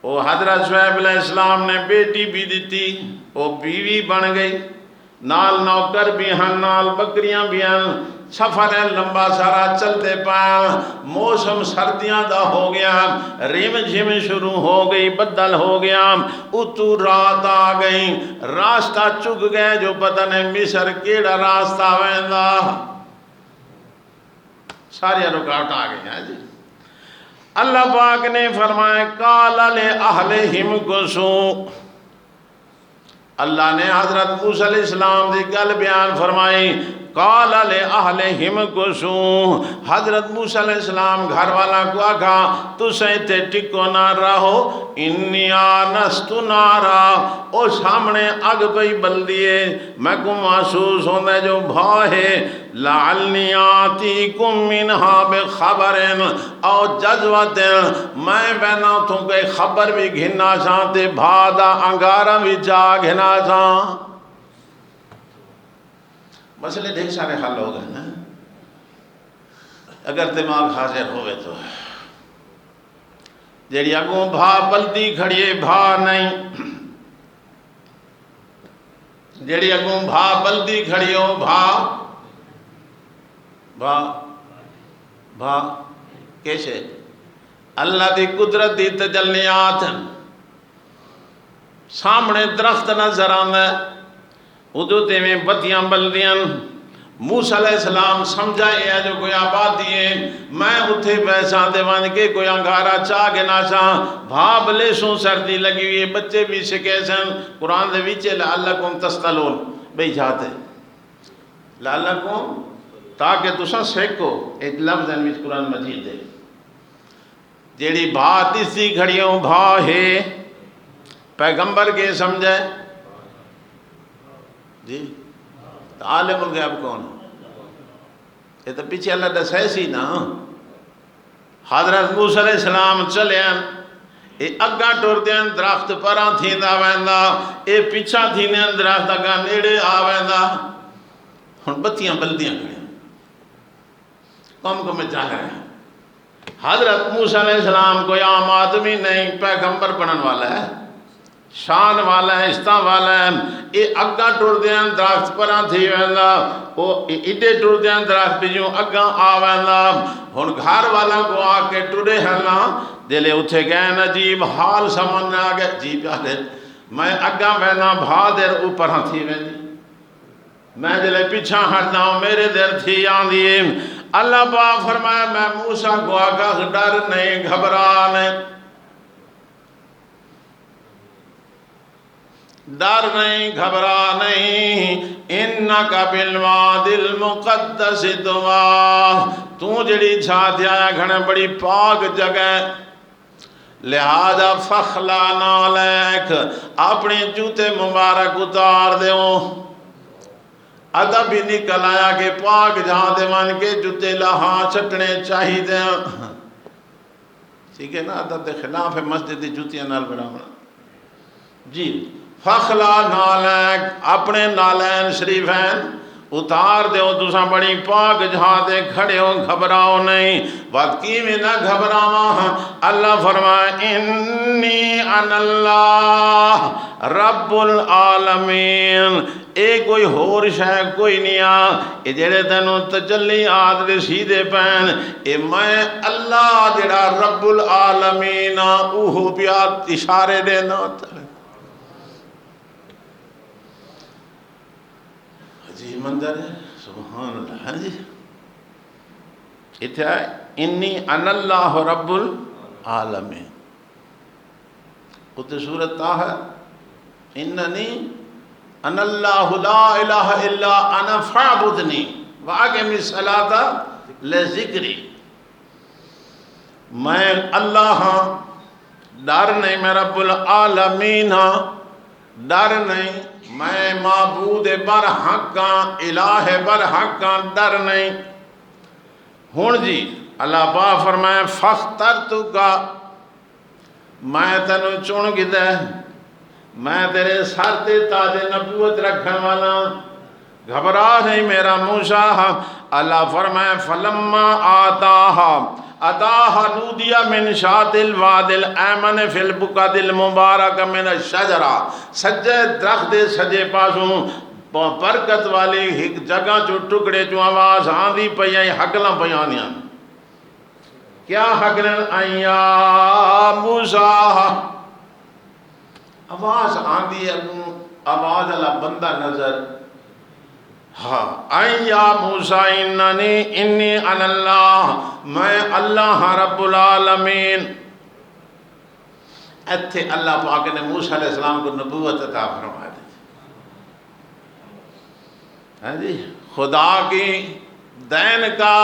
وہ حضرت شعیب علیہ السلام نے بیٹی بھی دیتی وہ بیوی بن گئی نال نوکر بھی ہیں نال بکریاں بھی ہیں سفر لمبا سارا چلتے پائیں موسم سردیاں دا ہو گیا ریم جھم شروع ہو گئی بدل ہو گیا اتو رات آ گئی راستہ چک گئے جو پتہ نہیں مصر کیڑا راستہ ویندا ساری رکاوٹ آ گئی ہیں جی اللہ پاک نے فرمائے قال لأہلہم کسو اللہ نے حضرت موسیٰ علیہ السلام دی گل بیان فرمائی قال لأہلہم کسو حضرت موسیٰ علیہ السلام گھر والا کو آکھا تو سہتے ٹکو نہ رہو انی آنست نارا او سامنے اگ پئی بلدیے میں کو محسوس ہوندے جو بھاہے لعلنی آتیکم منہا بخبرن او جذوتن میں بہنا تو کوئی خبر بھی گھننا چاہتے بھادا انگارا بھی جا گھنا چاہتے مسئلے ڈھیر سارے حل ہو گئے نا اگر دماغ حاضر ہوئے تو جیڑی اگوں بھا بلدی کھڑیے بھا نہیں جیڑی اگوں بھا بلدی کھڑیوں بھا کیسے اللہ دی قدرت دی تجلیات سامنے درخت نظر آنے ادھوتے میں بتیاں بلدیاں موسیٰ علیہ السلام سمجھائے ہے جو کوئی آبادی ہے میں اتھے پیسہ دے وان کے کوئی انگارا چاہ کے ناسا بھاب لے سوں سردی لگی ہوئی بچے بھی سکے سن قرآن دے ویچے لعلکم تستلون بھئی جاتے لعلکم تاکہ تساں سیکھو ایک لفظ انویس قرآن مجید دے جیڑی بھا تیسی گھڑیوں بھا ہے پیغمبر کے سمجھے جی تو عالم الغیب کون یہ تو پیچھے اللہ دسے سی نا حضرت موسیٰ علیہ السلام چلے ہیں یہ اگا ٹور دیں درخت پران تھی دا ویندا یہ پیچھا تھی نے درخت اگا نیڑے آ ویندا ہن بتیاں بلدیاں کھڑے کم میں جا رہے ہیں حضرت موسیٰ علیہ السلام کوئی عام آدمی نہیں پیغمبر بنن والا ہے شان والا ہے استہ والا ہے یہ اگا ٹور دیں درخت پران تھی ویندا وہ ایڈے ٹور دیں درخت پیجوں اگا آ ویندا ہن گھر والا کو آ کے ٹورے ہیں نا دلے اتھے گئے عجیب حال سمجھنے آگے جی پیالے میں اگا وینا بھا دیر اوپر ہاں تھی ویندی میں دلے پیچھا ہٹنا ہوں میرے دیر تھی آن دیئے اللہ پاک فرمایا میں موسیٰ کو آگا ڈر نہیں گھبرانے ڈر نہیں گھبرا نہیں انکا بالواد المقدس دعا تو جڑی چھاتی آیا گھنے بڑی پاک جگہ لہذا فخلا نالیک اپنے جوتے مبارک اتار دیوں ادب بھی نکل آیا کہ پاک جہاں دیوان کے جوتے لہاں چھٹنے چاہی دیں ٹھیک ہے نا ادب دے خلاف ہے مسجد جوتیاں نال بڑھاونا جی فخلا نالک اپنے نالین شریفین اتار دیو، تساں بڑی پاک جہاں دے کھڑے ہو، گھبراؤ نہیں۔ بات کی میں نہ گھبراواں، اللہ فرمائے انی انا اللہ رب العالمین، اے کوئی ہور شے کوئی نہیں آ، اے جڑے تینوں تجلی آد دے سیدھے پین، اے میں اللہ جڑا رب العالمین اوہو پیا اشارے دینا ہوتا ہے۔ جی منظر ہے، سبحان اللہ۔ ہاں جی اتھا ہے انی انا اللہ رب العالمین، اتھے سورت تا ہے اننی انا اللہ لا الہ الا انا فاعبدنی واقم الصلاۃ لذکری، میں اللہ ہاں، ڈر نہیں، میں رب العالمین ہاں، ڈر نہیں، میں معبود برحق ہاں، الہ برحق ہاں، ڈر نہیں۔ ہون جی اللہ پاک فرمائے فاخترتک، میں تینوں چن گدے، میں تیرے سر تے تاج نبوت رکھنے والا، گھبرا نہیں میرا موسیٰ۔ اللہ فرمائے فلما آتاہا نودیا من شاط الواد الایمن فی البقعۃ المبارک من الشجرہ، سجے درخت دے سجے پاسوں برکت والی ایک جگہ جو ٹکڑے جو آواز آندھی پئی ہکلاں پیانیاں، کیا ہکلن آئیا موسیٰ، آواز آندھی ہے، آواز اللہ بندہ نظر، ہاں آئیا موسیٰ انی انا اللہ، میں اللہ رب العالمین۔ ایتھے اللہ پاک نے موسیٰ علیہ السلام کو نبوت عطا فرما دی۔ ہاں جی خدا کی دین کا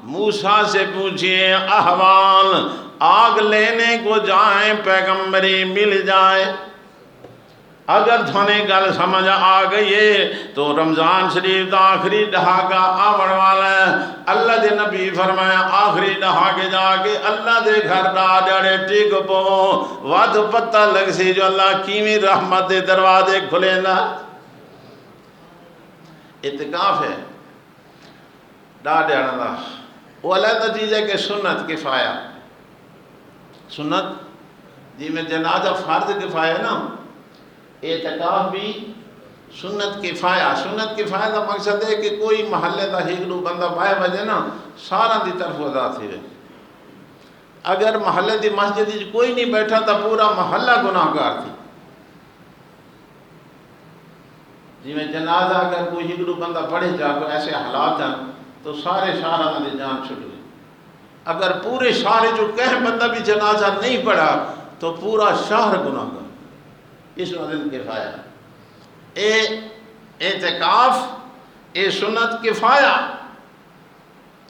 موسیٰ سے پوچھئے احوال، آگ لینے کو جائیں پیغمبری مل جائے۔ اگر تھونے گل سمجھ آ گئی ہے تو رمضان شریف دا آخری ڈھاکہ آمن والا ہے۔ اللہ دے نبی فرمایا آخری ڈھاکے جا کے اللہ دے گھر دا جڑے ٹک پو، وقت پتہ لگ سی جو اللہ کیویں رحمت دے دروازے کھلے نا۔ اعتکاف ہے ڈاڈے دا، وہ علیحدہ چیز ہے کہ سنت کفایہ، سنت جی میں جنازہ فرض کفایہ نا، اعتکاف بھی سنت کفایہ۔ سنت کفایہ کا مقصد ہے کہ کوئی محلے دا ہیگلو بندہ پائے بجے نا سارا دی طرف ادا تھی رہے۔ اگر محلے دی مسجد کوئی نہیں بیٹھا تو پورا محلہ گناہ گار تھی۔ جی میں جنازہ اگر کوئی ہیگلو بندہ پڑھے جا کوئی ایسے حالات ہیں تو سارے شہرہ دی جان چھٹ گئی۔ اگر پورے شہر جو کہیں بندہ بھی جنازہ نہیں پڑھا تو پورا شہر گناہ گار، اس وزن کفایہ۔ اے اعتکاف اے سنت کفایہ،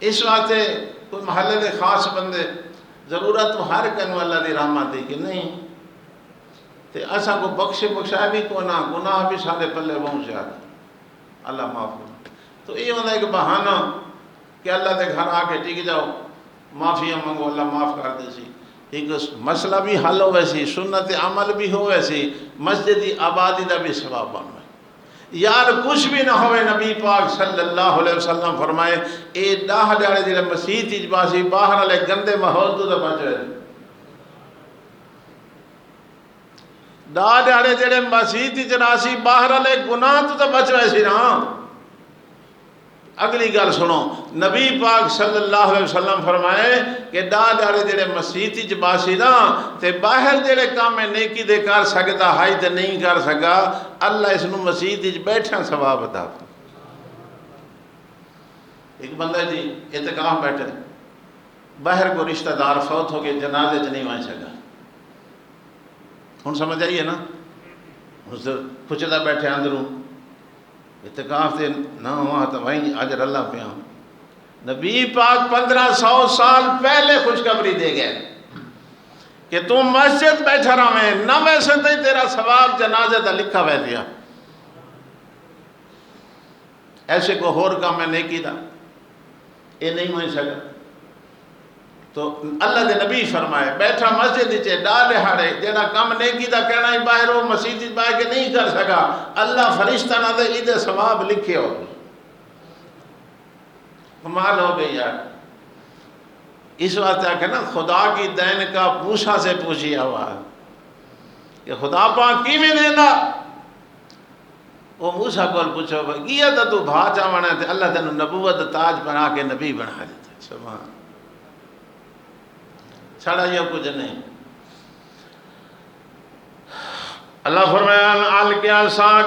اس وقت کوئی محلے دے خاص بندے ضرورت تو ہر کنو اللہ دی رحمت دی کہ نہیں تے اسا کو بخشا بھی کونا، گناہ بھی سارے پلے پہنچ جاتے، اللہ معاف کرے۔ تو یہ ہوتا ہے کہ بہانہ کہ اللہ دے گھر آ کے ٹک جاؤ، معافیاں منگو، اللہ معاف کر دے سی، ایک مسئلہ بھی حل ہو ویسی، سنت عمل بھی ہو ویسی، مسجدی آبادی دا بھی ثواب بن ہوئے۔ یار کچھ بھی نہ ہوئے، نبی پاک صلی اللہ علیہ وسلم فرمائے اے ڈاہ ڈاڑے جڑے مسیح تیج باسی باہر والے گندے ماحول تو بچ رہے، ڈاہ ڈاڑے جڑے مسیح تیج راسی باہر والے گناہ تو بچ رہے سی نا۔ اگلی گل سنو، نبی پاک صلی اللہ علیہ وسلم فرمائے کہ ڈاہ ڈاڑے جڑے مسیح تیج باسی نا تے باہر جڑے کام میں نیکی دے کر سکتا ہائی تے نہیں کر سکا، اللہ اس نو مسیح تیج بیٹھا ثواب عطا۔ ایک بندہ جی اعتکاف بیٹھے، باہر کو رشتہ دار فوت ہو کے جنازے چ نہیں وائیں سکا، ہن سمجھ آئیے نا، کچھ دا بیٹھے اندروں اعتکاف دے نہ ہوا تو وہیں اجر اللہ پہ ہوں۔ نبی پاک 1500 سال پہلے خوشخبری دے گئے کہ تم مسجد بیٹھا رہے نہ ویسے تو تیرا ثواب جنازے دا لکھا ہوئے دیا، ایسے کو ہور کام میں نیکی دا یہ نہیں ہوئی سکا۔ تو اللہ دے نبی فرمائے بیٹھا مسجد چے ڈالے ہاڑے جیڑا کم نیکی دا کہنا ہی باہر ہو مسجد باہر کے نہیں کر سکا اللہ فرشتہ نہ دے ادھے ثواب لکھے ہو کمال ہو گئی یار. اس واسطے کہ نا خدا کی دین کا موسیٰ سے پوچھیا ہوا کہ خدا پاک کی میں دینا وہ موسیٰ کو پوچھو کیا تھا تو بھا چاہوانا ہے اللہ تینو نبوت تاج بنا کے نبی بنا دیتا. سبحان چھڑا یہ کچھ نہیں. اللہ فرمائے آل کیا ساک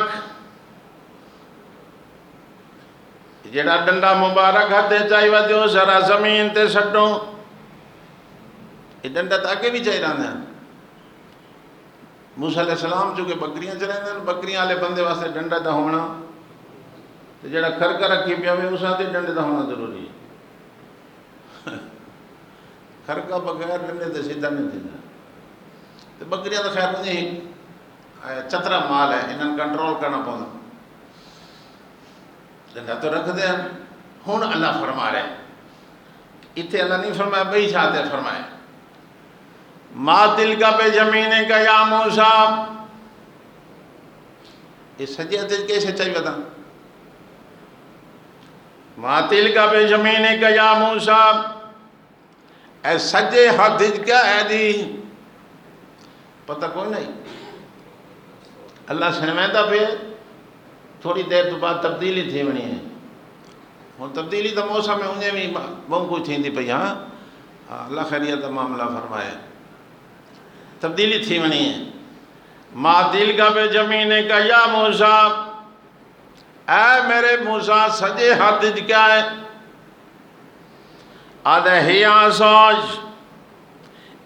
جڑا ڈنڈا مبارک ہاتھے چاہی ودیو ذرا زمین تے سٹو. یہ ڈنڈا تاکہ بھی چاہی رہنے ہیں. موسیٰ علیہ السلام چونکہ بکریاں چلیں ہیں بکریاں والے بندے واسطے ڈنڈا دا ہونا تو جڑا کھرکا رکھی پیا ہوئے اس آتے ڈنڈے دا ہونا ضروری ہے. کھرکا بغیر ڈنڈے دے سیدھا نہیں دینا. تو بکریاں تو خیر نہیں چترا مال ہے انہاں کنٹرول کرنا پڑا ڈنڈا تو رکھ دے. ہون اللہ فرما رہے اتھے اللہ نہیں فرمایا بھئی چاہتے فرمائے ما تلک پہ جمینے کا یا موسیٰ. یہ سجے ہاتھ کیسے چاہیے بتا ما تلک پہ جمینے کا یا موسیٰ اے سجے ہاتھ کیا ہے دی پتہ کوئی نہیں. اللہ سنویندہ پہ تھوڑی دیر تو بعد تبدیلی تھی ونی ہے. اور تبدیلی تو موسم میں انہیں بھی بہت کچھ تھی پئی. ہاں اللہ خیریت معاملہ فرمائے تبدیلی تھی ونی ہے. ما دل کا بے جمینے کا یا موسیٰ اے میرے موسیٰ سجے ہاتھ کیا ہے آدھے ہی آساج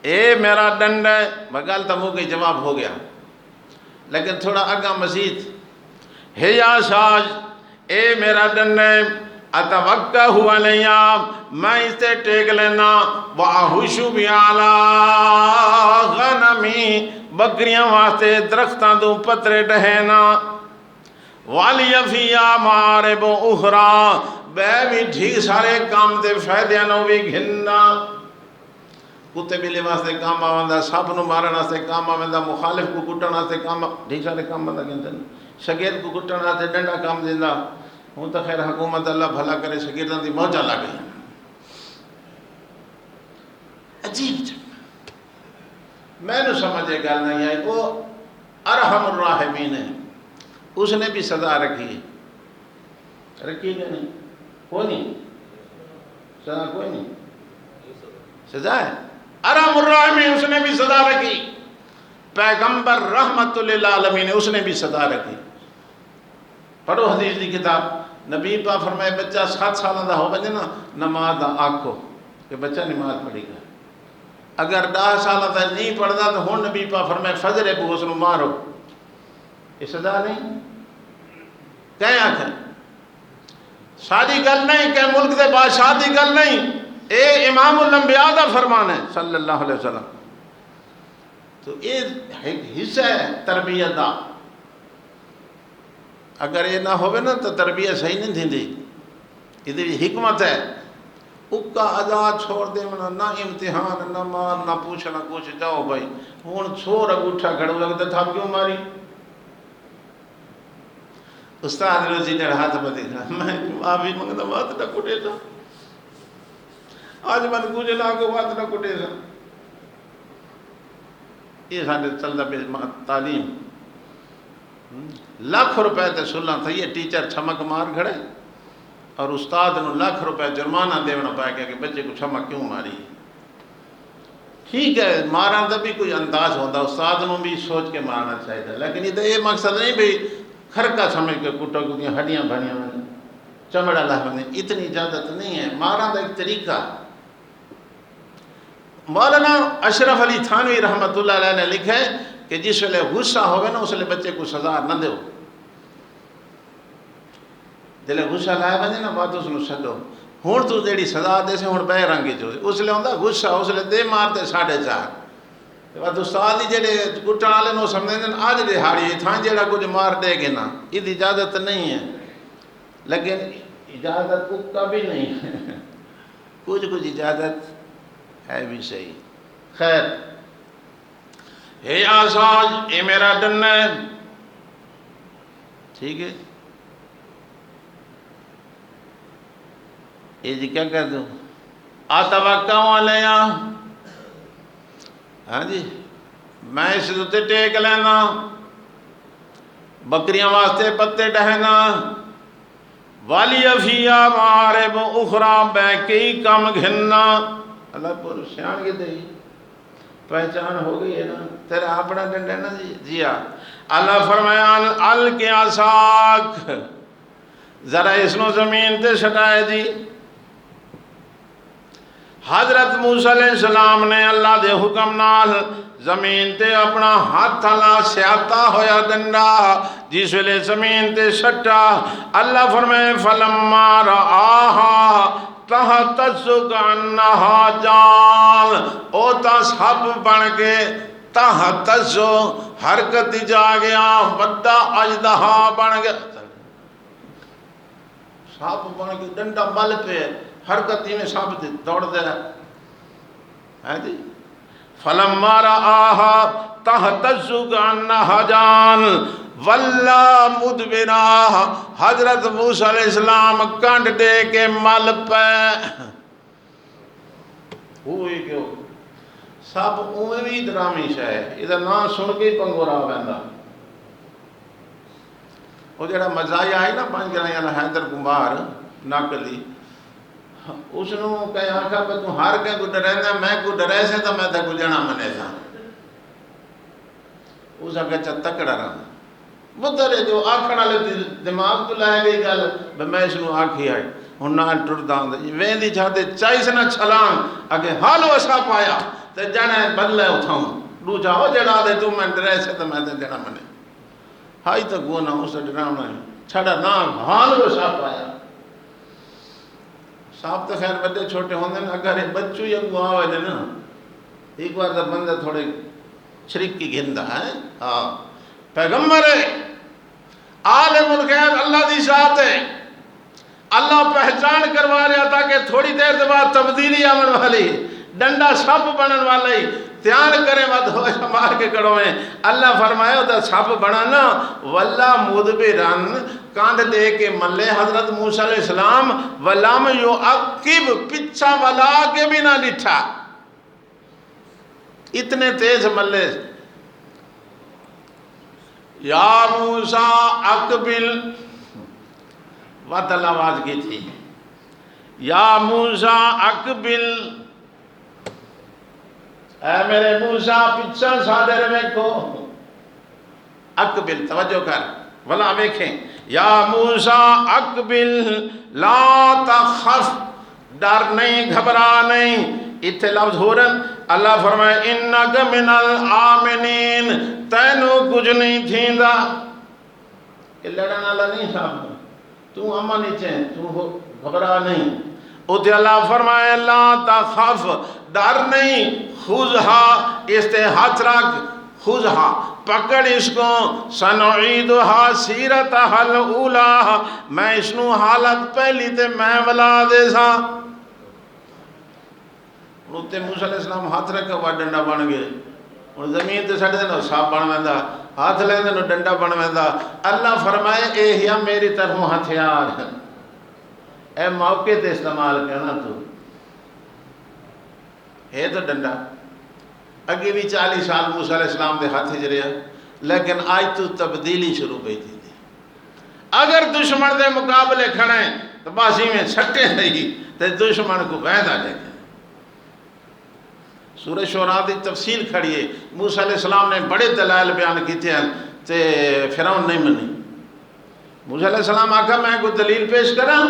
اے میرا ڈنڈ ہے. بگل تمہوں کے جواب ہو گیا لیکن تھوڑا آگا مزید ہی آساج اے میرا ڈنڈ ہے اتوقع ہوا لیام میں اسے ٹیک لینا وَأَحُشُ بِعَلَىٰ غَنَمِي بکریاں واسطے درختاں دوں پترے ڈہینا وَلِيَ فِيهَا مَعَارِبُ أُخْرَىٰ بے بھی ٹھیک سارے کام دے فائدے نو بھی گھننا. کتے بلی واسطے کام آوندہ سب نو مارن واسطے کام آوندہ مخالف کو کٹن واسطے کام ٹھیک سارے کام بندہ گھنتے شگیر کو کٹن واسطے ڈنڈا کام دیندہ. ہوں تو خیر حکومت اللہ بھلا کرے شگیردان دی موجہ لگے. عجیب جب میں نے سمجھے گل نہیں آئی وہ ارحم الراحمین ہے. اس نے بھی سزا رکھی ہے رکھی کہ نہیں کوئی نہیں سزا کوئی نہیں سزا ہے ارحم الراحمین اس نے بھی سزا رکھی. پیغمبر رحمت للعالمین اس نے بھی سزا رکھی. پڑھو حدیث دی کتاب نبی پاک فرمائے بچہ 7 سالہ دا ہو بجے نا نماز دا آکھو کہ بچہ نماز پڑھی گا. اگر 10 سالہ دا نہیں پڑھدا تو ہون نبی پاک فرمائے فجر ابو اس نو مارو. یہ سزا نہیں کہیں آکھیں شادی گل نہیں کہ ملک دے بادشاہ دی گل نہیں. اے امام الانبیاء دا فرمان ہے صلی اللہ علیہ وسلم. تو یہ ایک حصہ ہے تربیت دا. اگر یہ نہ ہوئے نا تو تربیت صحیح نہیں تھی دی. یہ حکمت ہے. اکا آزاد چھوڑ دے منا نہ امتحان نہ مار نہ پوچھنا کچھ جاؤ بھائی ہون چھوڑ اگوٹھا کھڑو لگتا تھا کیوں ماری. استاد روزی نے ہاتھ پہ دیکھا میں معافی منگتا بات نہ کٹے تھا آج من کچھ نہ کو بات نہ کٹے تھا. یہ سارے چلتا پہ تعلیم لاکھ روپے تے سلنا تھا. یہ ٹیچر چھمک مار کھڑے اور استاد نو لاکھ روپے جرمانہ دیونا پائے گیا کہ بچے کو چھمک کیوں ماری. ٹھیک ہے مارا تو بھی کوئی انداز ہوتا استاد نو بھی سوچ کے مارنا چاہیے لیکن یہ مقصد نہیں بھی کھرکا سمجھ کے کٹو کیونکہ ہڈیاں بھریاں بنے چمڑا لاہ بنے اتنی اجازت نہیں ہے. مارا کا ایک طریقہ. مولانا اشرف علی تھانوی رحمت اللہ علیہ نے لکھے کہ جس ویلے غصہ ہوئے نا اس ویلے بچے کو سزا نہ دو. جلے غصہ لائے بنے نا بات اس نے چھڈو. ہوں تو جیڑی سزا دے سے ہوں بے رنگی جو اس لیے ہوتا غصہ اس لیے دے مارتے 4.5 بات استاد ہی جڑے کٹن والے نو سمجھتے ہیں آج دہاڑی تھان جڑا کچھ مار دے گے نا یہ اجازت نہیں ہے. لیکن اجازت کا بھی نہیں ہے. کچھ اجازت ہے بھی صحیح. خیر ہے آساج یہ میرا ڈن ہے. ٹھیک ہے. یہ جی کیا کہہ دوں؟ اتوکا علیہ ہاں جی میں اس تے ٹیک لینا. بکریاں واسطے پتے ڈہنا. والی افیا مارب اخرا بے کئی کم گھننا. اللہ پر سیان کی دئی پہچان ہو گئی ہے نا. تیرا اپنا ڈنڈا ہے نا جی. جی ہاں. اللہ فرمایا القی عصاک ذرا اس نو زمین تے سٹائے جی. حضرت موسیٰ علیہ السلام نے اللہ دے حکم نال زمین تے اپنا ہاتھ تھلا سیاتا ہویا ڈنڈا جس ویلے زمین تے سٹا. اللہ فرمائے فلما رآہا تہتز کانہا جان. او تا سب بن کے تہتز حرکت جا گیا. بڑا اجدہا بن گیا. سانپ بن کے ڈنڈا مل پہ حرکت میں سانپ دوڑ دے ہے جی. فلما رآہا تہتز کانہا جان واللہ مدبرا. حضرت موسیٰ علیہ السلام کنڈ دے کے مل پہ. ہوئی کیوں سب اوہ بھی درامی شاہ ہے. ادھر نام سن کے پنگورا بیندا. وہ جڑا مزایا ہے نا پانچ گرائیاں حیدر کمبار ناکلی اس نے کہیں آکھا پہ تو ہر کے کو ڈرائیں میں کو ڈرائے سے تو میں تے کو جنا منے تھا. اس آگے چا تکڑا رہا بدھرے جو آکھنا لے دماغ تو لائے گئی گل میں اس نے آکھی آئی ہن نہ ٹر داں وین دی جاتے چائیس نہ چھلان اگے حالو اسا پایا تے جانے بدلے اٹھاؤں دو جاؤ جڑا دے تو میں ڈرائے سے تو میں تے جنا منے. ہائی تو گونا اسے ڈراؤنا ہے چھڑا نام حالو اسا پایا. صاحب تو خیر بڑے چھوٹے ہوندے نا اگر بچو یا کو آوے نا ایک بار تو بندہ تھوڑے شرک کی گھندہ ہے. ہاں پیغمبر ہے عالم الغیب اللہ دی ذات ہے. اللہ پہچان کروا رہا تھا کہ تھوڑی دیر بعد تبدیلی آمن والی ڈنڈا سپ بنن والی دھیان کریں مت ہو مار کے کڑو میں. اللہ فرمایا ہوتا سپ بنانا واللہ مدبرن کاندھ دے کے ملے حضرت موسیٰ علیہ السلام ولم یعقب پچھا ولا کے بھی نہ لٹھا. اتنے تیز ملے. یا موسیٰ اقبل وطل آواز کی تھی یا موسیٰ اقبل اے میرے موسیٰ پچھا سادر میں کو اقبل توجہ کر ولا بیکھیں یا موسیٰ اقبل لا تخف ڈر نہیں گھبرا نہیں. اتھے لفظ ہو رہن اللہ فرمائے انک من الآمنین تینو کچھ نہیں تھیندا. یہ لڑن اللہ نہیں صاحب تو امن ہی چین تو گھبرا نہیں. اتھے اللہ فرمائے لا تخف ڈر نہیں. خذہا اس تے ہاتھ رکھ خذہا پکڑ اس کو سنعیدہا سیرتہا الاولا میں اس نو حالت پہلی تے میں ولا دے سا. اتنے موسیٰ علیہ السلام ہاتھ رکھا ہوا ڈنڈا بن گئے. اور زمین تے سڑ دینا ساپ بن ویندا ہاتھ لے دینا ڈنڈا بن ویندا. اللہ فرمائے اے ہیا میری طرف ہتھیار اے موقع تے استعمال کرنا تو ہے تو ڈنڈا. اگے بھی 40 سال موسیٰ علیہ السلام دے ہاتھ ہی رہا لیکن آج تو تبدیلی شروع پہ تھی. اگر دشمن دے مقابلے کھڑے تو باسی میں چھٹے نہیں تو دشمن کو وعدہ لے گئے. سورہ شعراء دی تفصیل کھڑی ہے. موسیٰ علیہ السلام نے بڑے دلائل بیان کیتے ہیں تے فرعون نہیں منی. موسیٰ علیہ السلام آکھا میں کوئی دلیل پیش کرا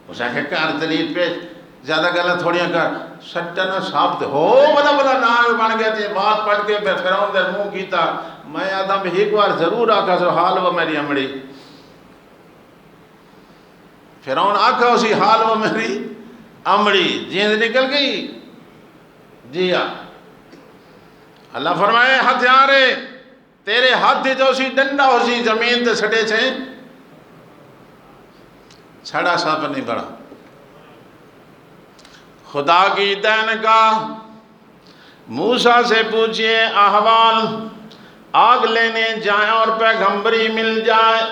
موسیٰ کہ کار دلیل پیش زیادہ گلہ تھوڑیاں کر سٹا نہ صاحب تے ہو بڑا بڑا نام بن گیا تے بات پڑھ کے فرعون دے منہ کیتا. میں آدم ایک بار ضرور آکھا سو حال وہ میری امڑی. فرعون آکھا اسی حال وہ میری امڑی جیند نکل گئی. جی ہاں اللہ فرمائے ہتھیارے تیرے ہاتھ جو سی ڈنڈا ہو سی زمین تے سٹے چھے چھڑا سانپ نہیں بڑا. خدا کی دین کا موسیٰ سے پوچھئے احوال، آگ لینے جائیں اور پیغمبری مل جائے۔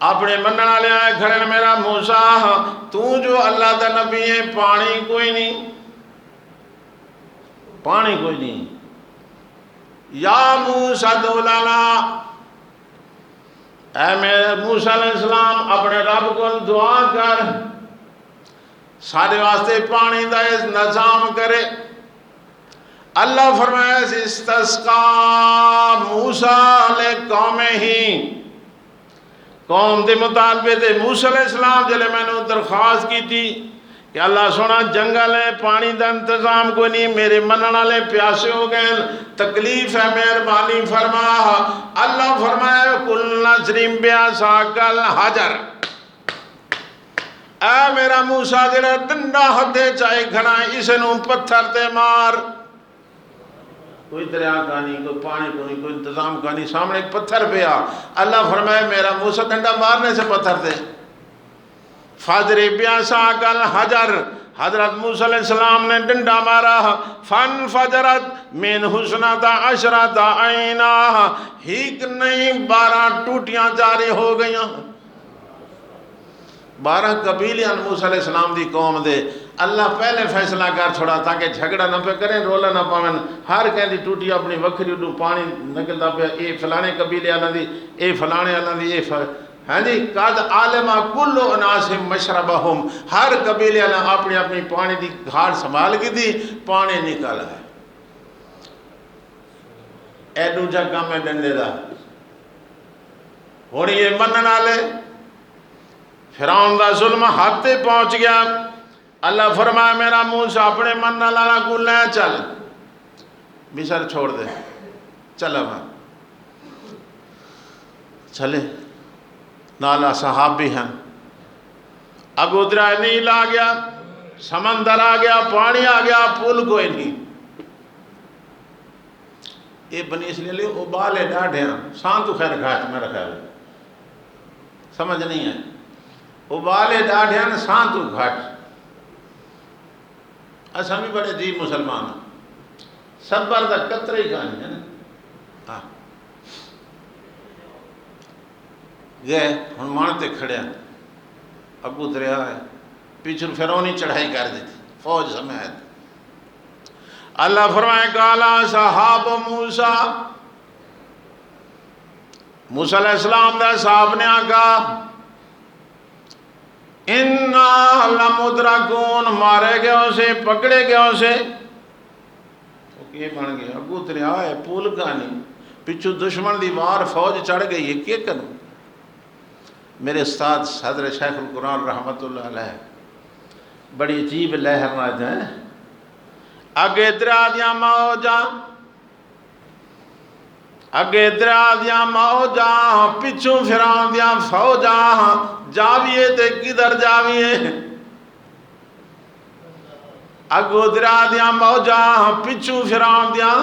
اپنے مننا لے آئے کھڑے نے میرا موسیٰ تو جو اللہ دا نبی ہے پانی کوئی نہیں، پانی کوئی نہیں، یا موسیٰ دولانا، اے میرے موسیٰ علیہ السلام اپنے رب کو دعا کر سارے واسطے پانی دا نظام کرے۔ اللہ فرمایا استسقا موسیٰ لے قوم ہی، قوم دے مطالبے دے موسیٰ علیہ السلام جلے میں نے درخواست کی تھی کہ اللہ سونا جنگل ہے، پانی دا انتظام کوئی نہیں، میرے مننا لے پیاسے ہو گئے، تکلیف ہے، مہربانی فرما۔ اللہ فرمایا کل نظریم بیاساک الحجر، اے میرا موسیٰ جلے ڈنڈا ہدے چاہے گھنا اسے نوں پتھر تے مار۔ کوئی دریا کا نہیں، کوئی پانی کو نہیں، کوئی انتظام کا نہیں، سامنے ایک پتھر پہ آ۔ اللہ فرمائے میرا موسیٰ ڈنڈا مارنے سے پتھر دے، فَاضْرِبْ بِعَصَاكَ الْحَجَرَ، حضرت موسیٰ علیہ السلام نے ڈنڈا مارا، فَانْفَجَرَتْ مِنْ حُسْنَةَ عَشْرَةَ عَيْنًا، ہیک نہیں 12 ٹوٹیاں جاری ہو گئیاں۔ 12 قبیلیاں موسیٰ علیہ السلام دی قوم دے، اللہ پہلے فیصلہ کر چھوڑا تاکہ جھگڑا نہ پہ کریں، رولا نہ پاویں، ہر کہیں دی ٹوٹی اپنی وکری اڈو پانی نکلتا پہ، اے فلانے قبیلے آنا دی، اے فلانے آنا دی، ہاں جی، قد عالمہ کل اناس مشربہم، ہر قبیلے آنا اپنی اپنی پانی دی گھاڑ سنبھال کی دی، پانی نکالا ہے۔ اے دوجا کام ہے ڈنڈے دا، ہونی یہ منن آلے فرعون دا ظلم حد تے پہنچ گیا۔ اللہ فرمایا میرا موسیٰ اپنے مننا لانا کو لے چل، مصر چھوڑ دے، چل اب چلے، نالا صحاب بھی ہیں، اگو درائے نیل آ گیا، سمندر آ گیا، پانی آ گیا، پل کوئی نہیں۔ یہ بنی اس لیے ابالے ڈاڑھے ہیں، سان تو خیر گھاٹ میں رکھا ہے، سمجھ نہیں ہے، ابالے ڈاڑھے ہیں سان تو گھاٹ۔ اساں بھی بڑے عجیب مسلمان ہیں، صبر دا قطرہ ہی کہانی ہے نا۔ گئے ہن مانتے کھڑے ہیں، اگو دریا ہے، پیچھے فرعونی چڑھائی کر دی تھی فوج سمیت۔ اللہ فرمائے کالا صحاب موسیٰ، موسیٰ علیہ السلام دا صحاب نے آکا اِنَّا لَمُدْرَكُونَ، مارے گئے اسے، پکڑے گئے اسے۔ یہ بن گیا اگو دریا ہے، پول کا نہیں، پچھو دشمن دیوار فوج چڑھ گئی ہے، کیا کروں؟ میرے استاد حضرت شیخ القرآن رحمت اللہ علیہ بڑی عجیب لہر نہ جائیں، اگے دریا دیا موجاں، اگے دریا دیا موجاں، پچھو فرعون دیا فوجاں، جاویے تے کدھر جاویے، اگو دریا دیا موجاں، پچھو فرعون دیا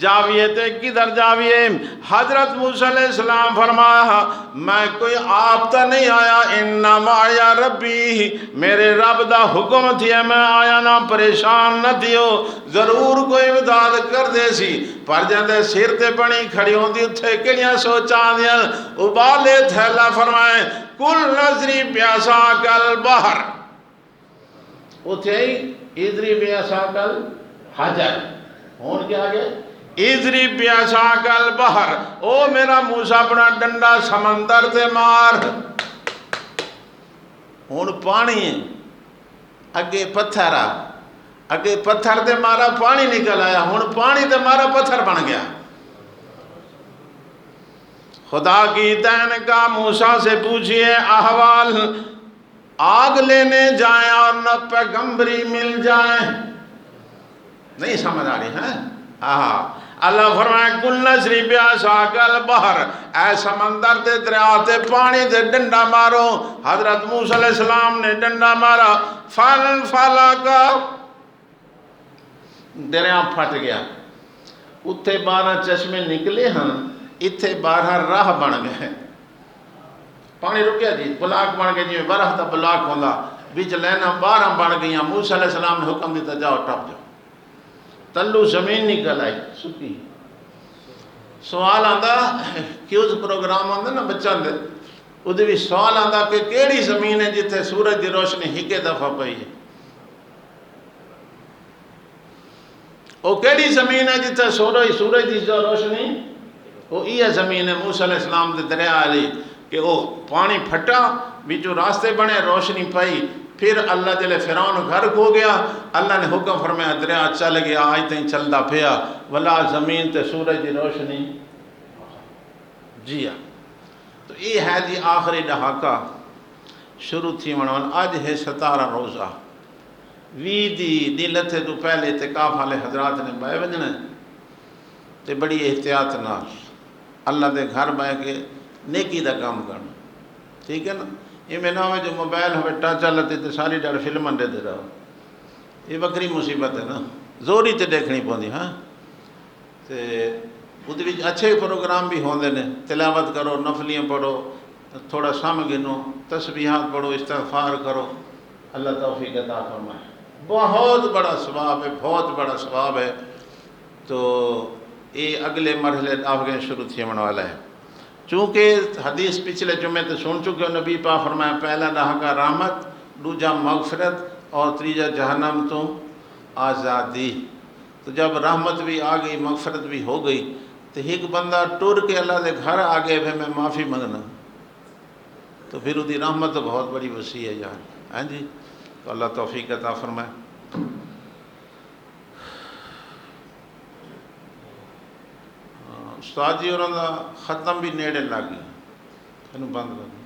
جاویے تے کدھر جاویے۔ حضرت موسیٰ علیہ السلام فرمایا میں کوئی آپ تا نہیں آیا، انما آیا ربی، میرے رب دا حکم تھی میں آیا نہ، پریشان نہ تھیو، ضرور کوئی امداد کر دے سی، پر جاندے سیر تے بنی کھڑی ہوں دی اتھے کڑیاں سوچاں دیا، ابالے تھے۔ اللہ فرمائے کل نظری بیاساک البحر، اتھے ہی ادری بیاساک الحجر، ہون کیا آگے ادری بیاساک البحر، او میرا موسیٰ اپنا ڈنڈا سمندر تے مار۔ ہون پانی ہے، اگے پتھر آ، اگے پتھر تے مارا پانی نکل آیا، ہون پانی تے مارا پتھر بن گیا۔ خدا کی دین کا موسیٰ سے پوچھئے احوال، آگ لینے جائیں اور نہ پیغمبری مل جائیں۔ نہیں سمجھ آ رہی ہیں؟ اللہ فرمائے کل نظری بیاساک البحر، اے سمندر تے دریا تے پانی تے ڈنڈا مارو۔ حضرت موسیٰ علیہ السلام نے ڈنڈا مارا، فَانْفَلَقَ، دریا پھٹ گیا، اتھے 12 چشمے نکلے ہیں، اتھے 12 راہ بن گئے، پانی رکیا جی، بلاک بن گئے جی، برہ تا بلاک ہوندا، بچ لینا 12 بن گئیاں، موسیٰ علیہ السلام نے حکم دیتا جاؤ ٹپ جاؤ، تلو زمین نکل آئی سکی۔ سوال آندا کیوز پروگرام آندا نا بچوں دے، وہ بھی سوال آندا کہ کیڑی زمین ہے جتھے سورج دی روشنی ہکے دفعہ پئی ہے؟ وہ کیڑی زمین ہے جتھے سورج دی جو روشنی، وہ یہ زمین ہے موسیٰ علیہ السلام دے دریا علی، کہ وہ پانی پھٹا بچوں راستے بنے روشنی پئی، پھر اللہ جلے فرعون گھر کھو گیا، اللہ نے حکم فرمایا دریا چل گیا، آج تین چلدا پھیا، ولا زمین تے سورج دی روشنی جیا۔ تو یہ ہے جی آخری دہاکہ شروع تھی منوان، آج ہے 17 روزہ 20 دن لتھے تو پہلے اعتکاف والے حضرات نے بائے وجنے تے بڑی احتیاط نال اللہ دے گھر بائے کے نیکی دا کام کرنا، ٹھیک ہے نا؟ یہ میں نہ جو موبائل ہوئے ٹچ چلتے تے ساری ڈر فلمن دے رہو، یہ بکری مصیبت ہے نا، زوری تے دیکھنی پوندی۔ ہاں تے ادھر اچھے پروگرام بھی ہوندے نے، تلاوت کرو، نفلیاں پڑھو، تھوڑا سم گنو، تسبیحات پڑھو، استغفار کرو، اللہ توفیق عطا فرمائے، بہت بڑا ثواب ہے، بہت بڑا ثواب ہے۔ تو یہ اگلے مرحلے آگے شروع تھی ہونے والا ہے، چونکہ حدیث پچھلے جمعے تے سن چکے ہو، نبی پاک فرمایا پہلا دہاکہ رحمت، دوجا مغفرت اور تیجا جہنم تو آزادی۔ تو جب رحمت بھی آ گئی، مغفرت بھی ہو گئی، تو ایک بندہ ٹور کے اللہ دے گھر آگے پھر میں معافی منگنا، تو پھر وہ دی رحمت تو بہت بڑی وسیع ہے یار۔ ہاں جی، تو اللہ توفیق عطا فرمائے۔ استاد جی اور ختم بھی نیڑے لگ گئی، بند کر